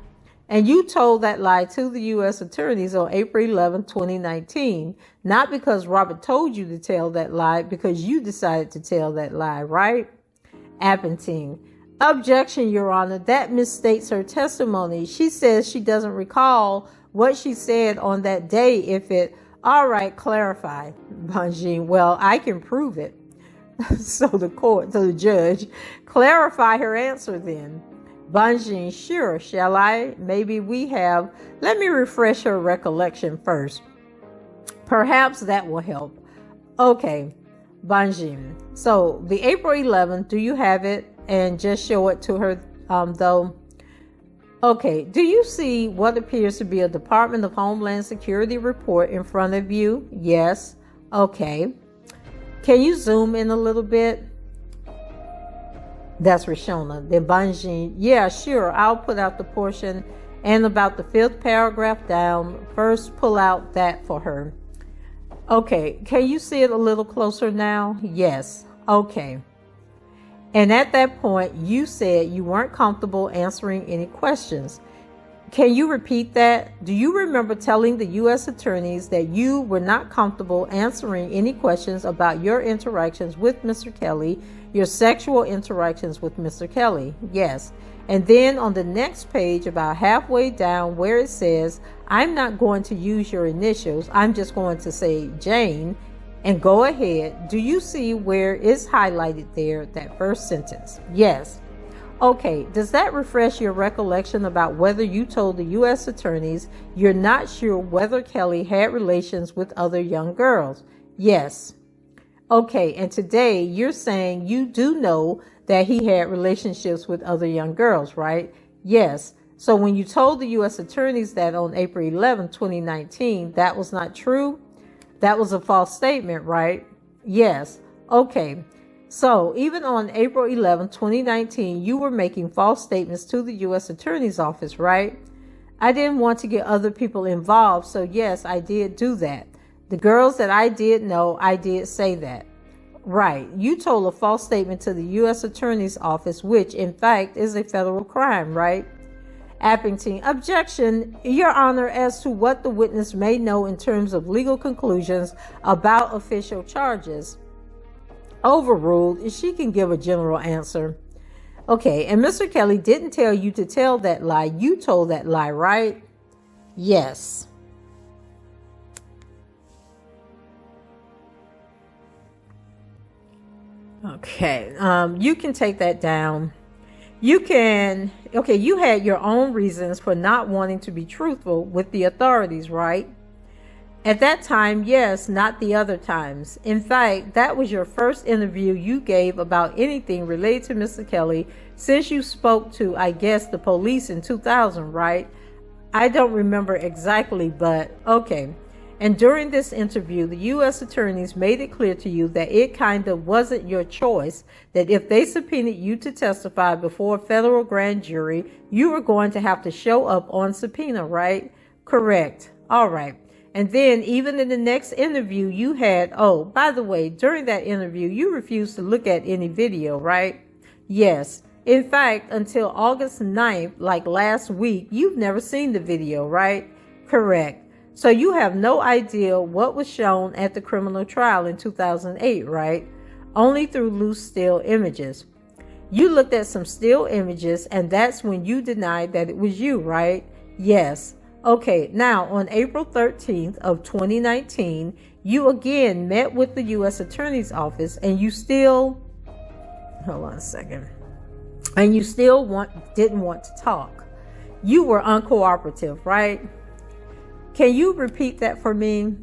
And you told that lie to the U.S. attorneys on April 11, 2019, not because Robert told you to tell that lie, because you decided to tell that lie, right? Appleton. Objection, Your Honor. That misstates her testimony. She says she doesn't recall what she said on that day if it... All right, clarify, Bonjean. Well, I can prove it. So the judge, clarify her answer then. Bonjean, sure, shall I? Maybe we have. Let me refresh her recollection first. Perhaps that will help. Okay, Bonjean. So the April 11th, do you have it? And just show it to her, though. Okay, do you see what appears to be a Department of Homeland Security report in front of you? Yes. Okay. Can you zoom in a little bit? That's Reshona. Then Bonjean, yeah, sure. I'll put out the portion and about the 5th paragraph down. First, pull out that for her. Okay, can you see it a little closer now? Yes. Okay. And at that point, you said you weren't comfortable answering any questions. Can you repeat that? Do you remember telling the U.S. attorneys that you were not comfortable answering any questions about your interactions with Mr. Kelly, your sexual interactions with Mr. Kelly? Yes. And then on the next page, about halfway down where it says, I'm not going to use your initials, I'm just going to say Jane, and go ahead. Do you see where it's highlighted there, that first sentence? Yes. Okay, does that refresh your recollection about whether you told the U.S. attorneys you're not sure whether Kelly had relations with other young girls? Yes. Okay, and today you're saying you do know that he had relationships with other young girls, right? Yes. So when you told the U.S. attorneys that on April 11, 2019, that was not true? That was a false statement, right? Yes. Okay. So even on April 11, 2019, you were making false statements to the U.S. Attorney's Office, right? I didn't want to get other people involved, so yes, I did do that. The girls that I did know, I did say that. Right. You told a false statement to the U.S. Attorney's Office, which in fact is a federal crime, right? Appleton, objection, Your Honor, as to what the witness may know in terms of legal conclusions about official charges. Overruled. She can give a general answer. Okay, and Mr. Kelly didn't tell you to tell that lie. You told that lie, right? Yes. Okay, you can take that down. You can, okay, you had your own reasons for not wanting to be truthful with the authorities, right? At that time, yes, not the other times. In fact, that was your first interview you gave about anything related to Mr. Kelly since you spoke to, I guess, the police in 2000, right? I don't remember exactly, but okay. And during this interview, the U.S. attorneys made it clear to you that it kind of wasn't your choice, that if they subpoenaed you to testify before a federal grand jury, you were going to have to show up on subpoena, right? Correct. All right. And then even in the next interview you had, oh, by the way, during that interview, you refused to look at any video, right? Yes. In fact, until August 9th, like last week, you've never seen the video, right? Correct. So you have no idea what was shown at the criminal trial in 2008, right? Only through loose still images. You looked at some still images and that's when you denied that it was you, right? Yes. Okay, now on April 13th of 2019, you again met with the U.S. Attorney's Office and you still hold on a second. And you still didn't want to talk. You were uncooperative, right? Can you repeat that for me?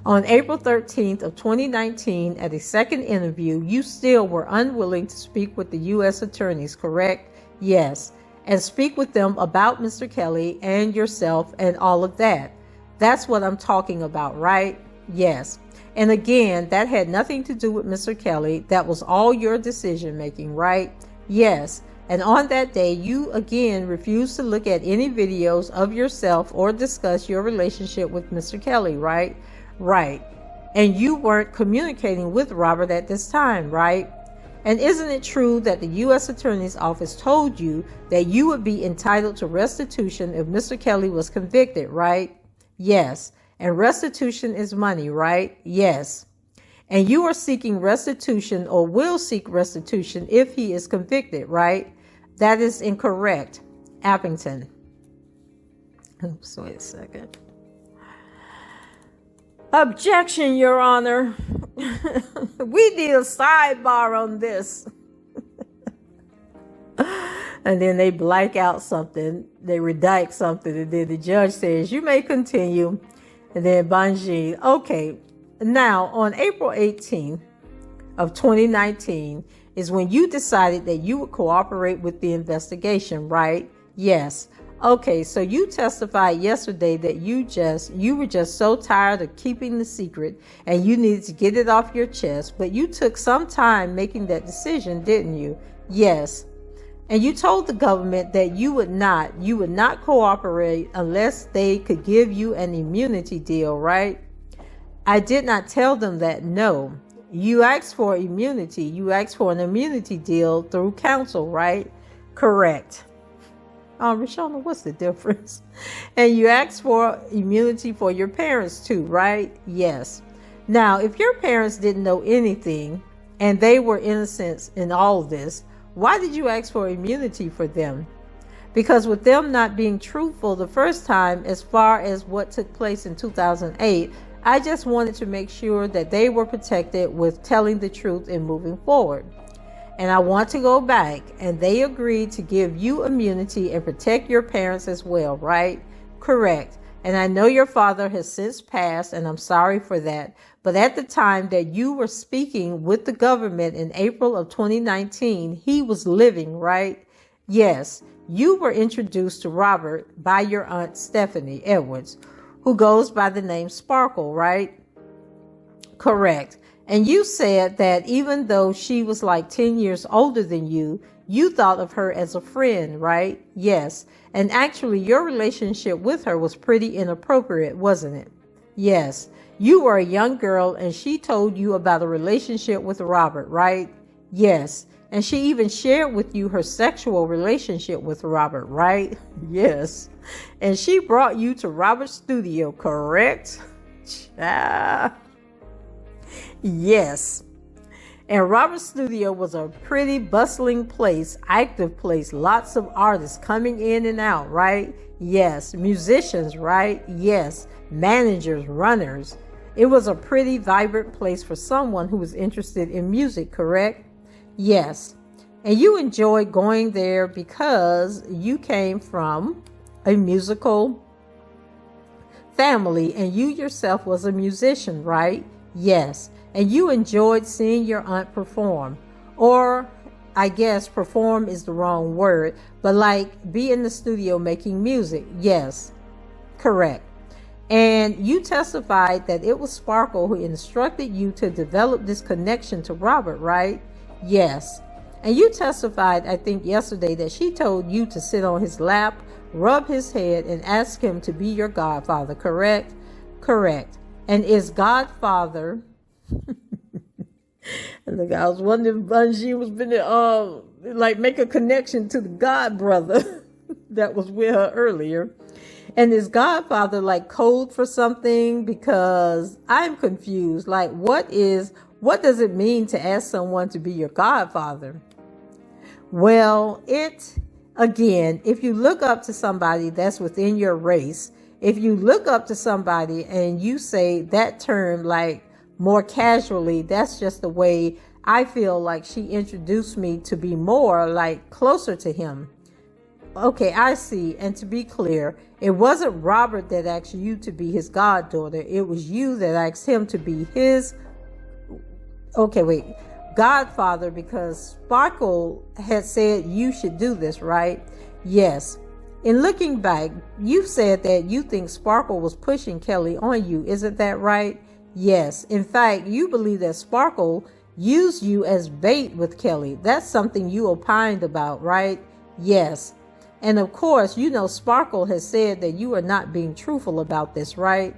On April 13th of 2019, at a second interview, you still were unwilling to speak with the U.S. attorneys, correct? Yes. And speak with them about Mr. Kelly and yourself and all of that. That's what I'm talking about, right? Yes. And again, that had nothing to do with Mr. Kelly. That was all your decision making, right? Yes. And on that day, you again refused to look at any videos of yourself or discuss your relationship with Mr. Kelly, right? Right. And you weren't communicating with Robert at this time, right? And isn't it true that the U.S. Attorney's Office told you that you would be entitled to restitution if Mr. Kelly was convicted, right? Yes. And restitution is money, right? Yes. And you are seeking restitution or will seek restitution if he is convicted, right? That is incorrect. Appington. Oops, wait a second. Objection, Your Honor. We need a sidebar on this. And then they blank out something, they redact something, and then the judge says, you may continue. And then Bonjean, okay. Now, on April 18th of 2019 is when you decided that you would cooperate with the investigation, right? Yes. Okay, so you testified yesterday that you were just so tired of keeping the secret and you needed to get it off your chest, but you took some time making that decision, didn't you? Yes. And you told the government that you would not cooperate unless they could give you an immunity deal, right? I did not tell them that, no. You asked for immunity. You asked for an immunity deal through counsel, right? Correct. Reshona, what's the difference? And you asked for immunity for your parents too, right? Yes. Now, if your parents didn't know anything and they were innocent in all of this, why did you ask for immunity for them? Because with them not being truthful the first time as far as what took place in 2008, I just wanted to make sure that they were protected with telling the truth and moving forward. And I want to go back, and they agreed to give you immunity and protect your parents as well, right? Correct. And I know your father has since passed, and I'm sorry for that. But at the time that you were speaking with the government in April of 2019, he was living, right? Yes. You were introduced to Robert by your aunt Stephanie Edwards, who goes by the name Sparkle, right? Correct. And you said that even though she was like 10 years older than you, you thought of her as a friend, right? Yes. And actually, your relationship with her was pretty inappropriate, wasn't it? Yes. You were a young girl and she told you about a relationship with Robert, right? Yes. And she even shared with you her sexual relationship with Robert, right? Yes. And she brought you to Robert's studio, correct? Yes. And Robert's studio was a pretty bustling place, active place, lots of artists coming in and out, right? Yes. Musicians, right? Yes. Managers, runners. It was a pretty vibrant place for someone who was interested in music, correct? Yes. And you enjoyed going there because you came from a musical family and you yourself was a musician, right? Yes. And you enjoyed seeing your aunt perform, or I guess perform is the wrong word, but like be in the studio making music. Yes, correct. And you testified that it was Sparkle who instructed you to develop this connection to Robert, right? Yes. And you testified, I think yesterday, that she told you to sit on his lap, rub his head, and ask him to be your godfather, correct? Correct. And is godfather... Look, I was wondering if Bonjean was gonna like make a connection to the god brother that was with her earlier. And is godfather like code for something? Because I'm confused. Like, what does it mean to ask someone to be your godfather? Well, again, if you look up to somebody that's within your race, if you look up to somebody and you say that term like more casually, that's just the way I feel like she introduced me to be more like closer to him. Okay, I see. And to be clear, it wasn't Robert that asked you to be his goddaughter. It was you that asked him to be his, godfather, because Sparkle had said you should do this, right? Yes. In looking back, you said that you think Sparkle was pushing Kelly on you. Isn't that right? Yes. In fact, you believe that Sparkle used you as bait with Kelly. That's something you opined about, right? Yes. And of course, you know Sparkle has said that you are not being truthful about this, right?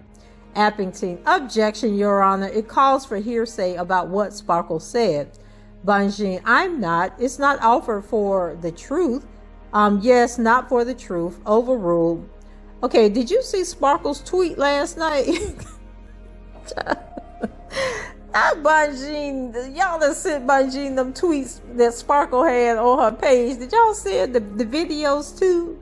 Appington, objection, Your Honor. It calls for hearsay about what Sparkle said. Bonjean, I'm not. It's not offered for the truth. Yes, not for the truth. Overruled. Okay, did you see Sparkle's tweet last night? Not Bonjean. Y'all that sent Bonjean them tweets that Sparkle had on her page. Did y'all see the videos too?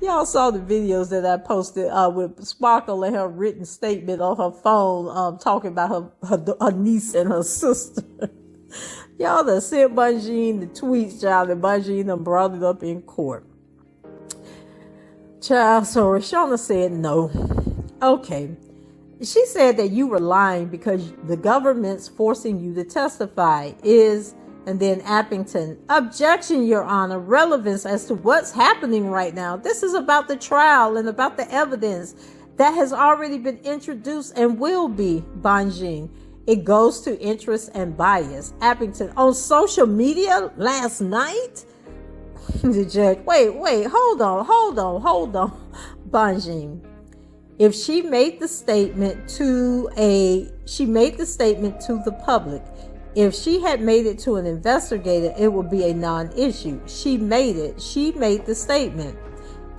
Y'all saw the videos that I posted with Sparkle and her written statement on her phone, talking about her niece and her sister. Y'all that sent Bonjean the tweets, child, and Bonjean done brought it up in court. Child, so Reshona said no. Okay. She said that you were lying because the government's forcing you to testify and then Appington, objection, Your Honor, relevance as to what's happening right now. This is about the trial and about the evidence that has already been introduced and will be. Bonjean, it goes to interest and bias. Appington, on social media last night? The judge, wait, hold on. Bonjean, if she made the statement to the public, if she had made it to an investigator, it would be a non-issue. She made the statement.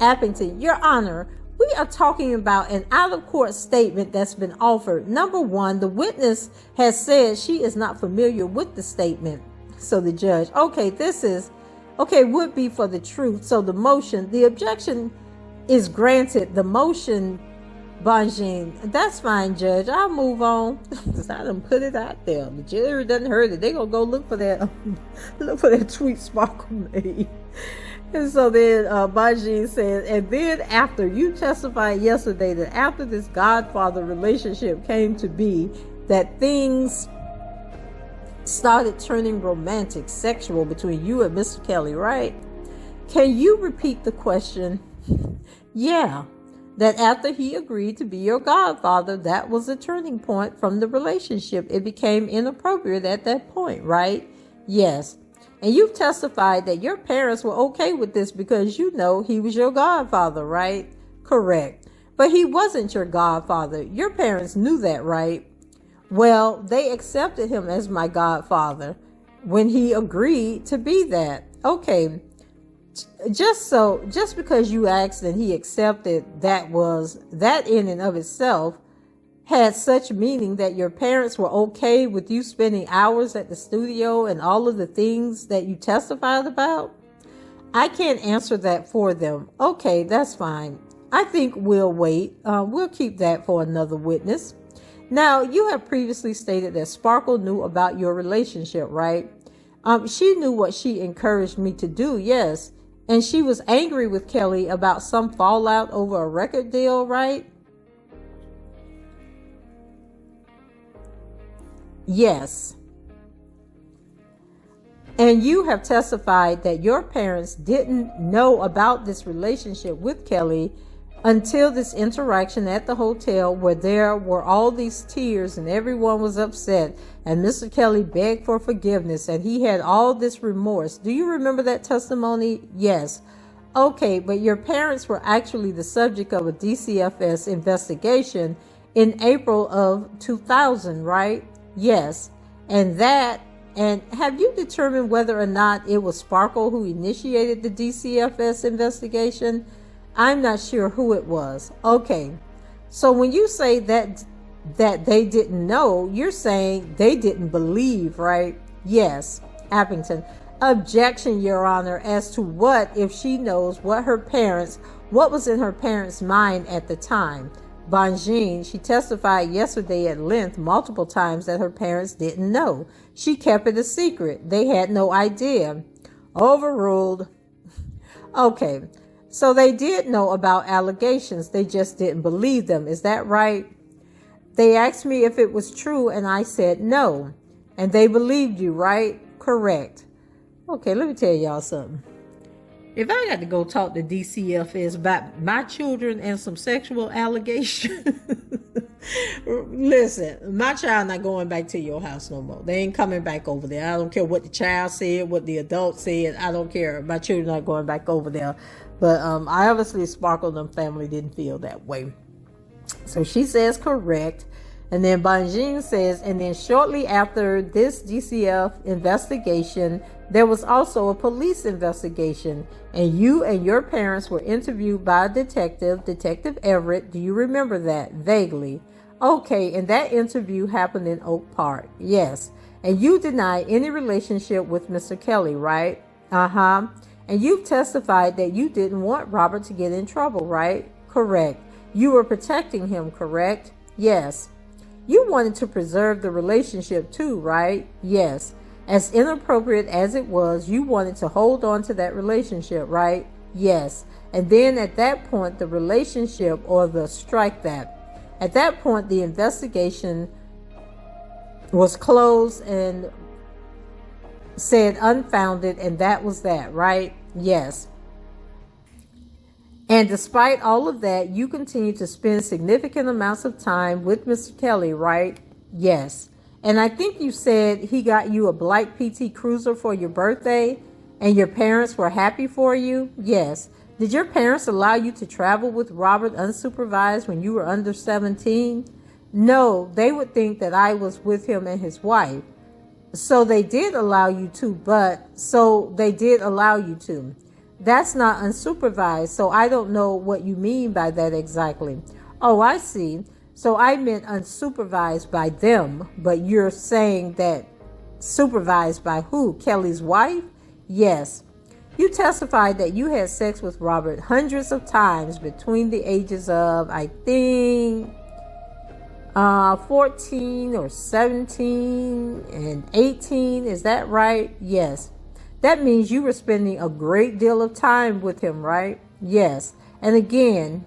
Appington, Your Honor, we are talking about an out-of-court statement that's been offered. Number one, the witness has said she is not familiar with the statement. So the judge, would be for the truth. So the objection is granted. The motion, Bonjean, that's fine, Judge. I'll move on. Because I done put it out there. The jury doesn't heard it. They're going to go look for that tweet Sparkle made. And so then Bonjean said, and then after you testified yesterday that after this godfather relationship came to be, that things started turning romantic, sexual between you and Mr. Kelly, right? Can you repeat the question? Yeah. That after he agreed to be your godfather, that was a turning point from the relationship. It became inappropriate at that point, right? Yes. And you've testified that your parents were okay with this because you know he was your godfather, right? Correct. But he wasn't your godfather. Your parents knew that, right? Well, they accepted him as my godfather when he agreed to be that. Okay. Just because you asked and he accepted, that in and of itself had such meaning that your parents were okay with you spending hours at the studio and all of the things that you testified about? I can't answer that for them. Okay, that's fine. I think we'll wait. We'll keep that for another witness. Now, you have previously stated that Sparkle knew about your relationship, right? She knew what she encouraged me to do, yes. And she was angry with Kelly about some fallout over a record deal, right? Yes. And you have testified that your parents didn't know about this relationship with Kelly until this interaction at the hotel where there were all these tears and everyone was upset and Mr. Kelly begged for forgiveness and he had all this remorse. Do you remember that testimony? Yes. Okay, but your parents were actually the subject of a DCFS investigation in April of 2000, right? Yes. And have you determined whether or not it was Sparkle who initiated the DCFS investigation? I'm not sure who it was. Okay. So when you say that they didn't know, you're saying they didn't believe, right? Yes. Appington. Objection, Your Honor, as to what if she knows what was in her parents' mind at the time. Bonjean, she testified yesterday at length multiple times that her parents didn't know. She kept it a secret. They had no idea. Overruled. Okay, so they did know about allegations. They just didn't believe them. Is that right? They asked me if it was true, and I said no. And they believed you, right? Correct. Okay, let me tell y'all something. If I got to go talk to DCFS about my children and some sexual allegations, listen, my child not going back to your house no more. They ain't coming back over there. I don't care what the child said, what the adult said. I don't care. My children not going back over there. But I obviously Sparkle and them family didn't feel that way. So she says correct. And then Bonjean says, and then shortly after this DCF investigation, there was also a police investigation, and you and your parents were interviewed by a detective, Detective Everett. Do you remember that? Vaguely. Okay, and that interview happened in Oak Park. Yes. And you deny any relationship with Mr. Kelly, right? Uh-huh. And you've testified that you didn't want Robert to get in trouble, right? Correct. You were protecting him, correct? Yes. You wanted to preserve the relationship too, right? Yes. As inappropriate as it was, you wanted to hold on to that relationship, right? Yes. And then at that point, the relationship, or the strike that, at that point, the investigation was closed and said unfounded, and that was that, right? Yes. And despite all of that, you continue to spend significant amounts of time with Mr. Kelly, right? Yes. And I think you said he got you a black PT Cruiser for your birthday and your parents were happy for you? Yes. Did your parents allow you to travel with Robert unsupervised when you were under 17? No, they would think that I was with him and his wife. So they did allow you to, That's not unsupervised, so I don't know what you mean by that exactly. Oh, I see. So I meant unsupervised by them, but you're saying that supervised by who? Kelly's wife? Yes. You testified that you had sex with Robert hundreds of times between the ages of, I think, 14 or 17 and 18. Is that right? Yes. That means you were spending a great deal of time with him, right? Yes. And again,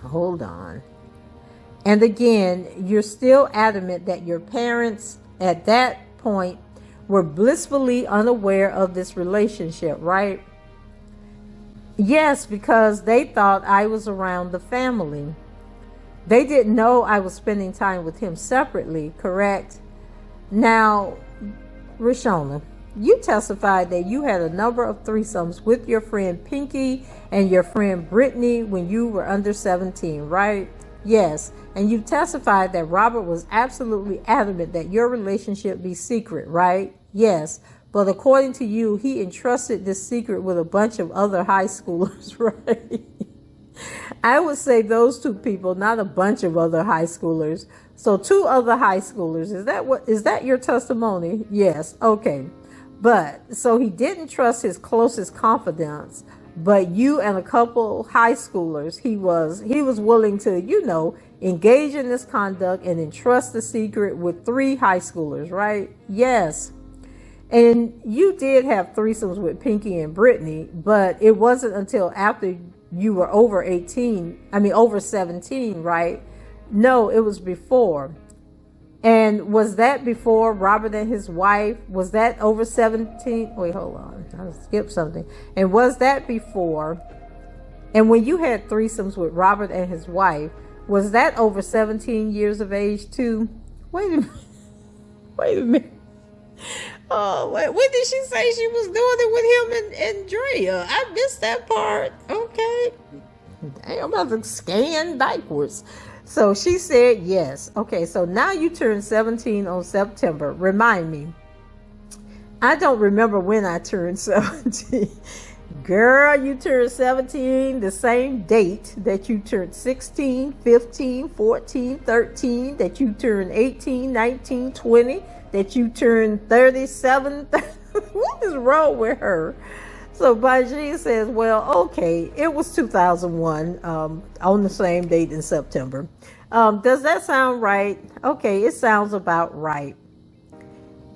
hold on. And again, you're still adamant that your parents at that point were blissfully unaware of this relationship, right? Yes, because they thought I was around the family. They didn't know I was spending time with him separately, correct? Now, Reshona, you testified that you had a number of threesomes with your friend Pinky and your friend Brinley when you were under 17, right? Yes. And you testified that Robert was absolutely adamant that your relationship be secret, right? Yes. But according to you, he entrusted this secret with a bunch of other high schoolers, right? I would say those two people, not a bunch of other high schoolers. So 2 other high schoolers. Is that your testimony? Yes. Okay. But so he didn't trust his closest confidants, but you and a couple high schoolers, he was willing to, engage in this conduct and entrust the secret with 3 high schoolers, right? Yes. And you did have threesomes with Pinky and Brinley, but it wasn't until after you were over 17, right? No, it was before. And was that before Robert and his wife? Was that over 17? Wait, hold on. I skipped something. And was that before? And when you had threesomes with Robert and his wife, was that over 17 years of age too? Wait a minute. Oh, when did she say she was doing it with him and Drea? I missed that part. Okay. I'm about to scan backwards. So she said yes. Okay, so now you turned 17 on September. Remind me. I don't remember when I turned 17. Girl, you turned 17 the same date that you turned 16, 15, 14, 13, that you turned 18, 19, 20, that you turned 37. What is wrong with her? So Bonjean says, well, okay, it was 2001 on the same date in September. Does that sound right? Okay, it sounds about right.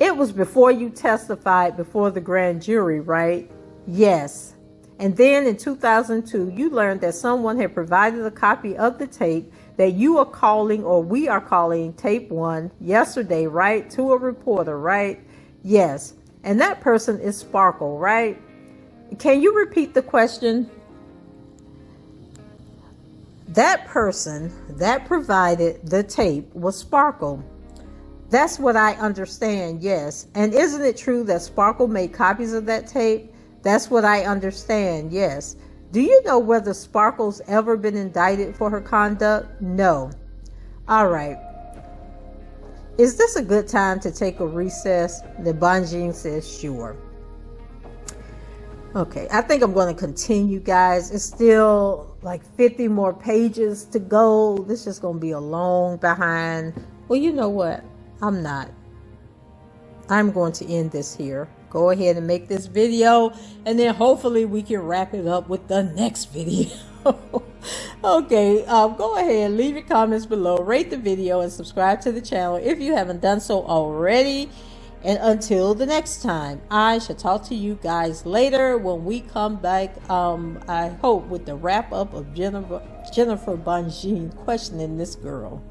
It was before you testified before the grand jury, right? Yes. And then in 2002, you learned that someone had provided a copy of the tape that you are calling, or we are calling, tape 1 yesterday, right? To a reporter, right? Yes. And that person is Sparkle, right? Can you repeat the question? That person that provided the tape was Sparkle. That's what I understand, yes. And isn't it true that Sparkle made copies of that tape? That's what I understand, yes. Do you know whether Sparkle's ever been indicted for her conduct? No. All right. Is this a good time to take a recess? The Bonjean says, sure. Okay, I think I'm going to continue, guys. It's still like 50 more pages to go. This is just going to be a long behind. Well, you know what? I'm not. I'm going to end this here. Go ahead and make this video, and then hopefully we can wrap it up with the next video. Okay, go ahead, leave your comments below, rate the video, and subscribe to the channel if you haven't done so already. And until the next time, I shall talk to you guys later when we come back, I hope, with the wrap up of Jennifer Bonjean questioning this girl.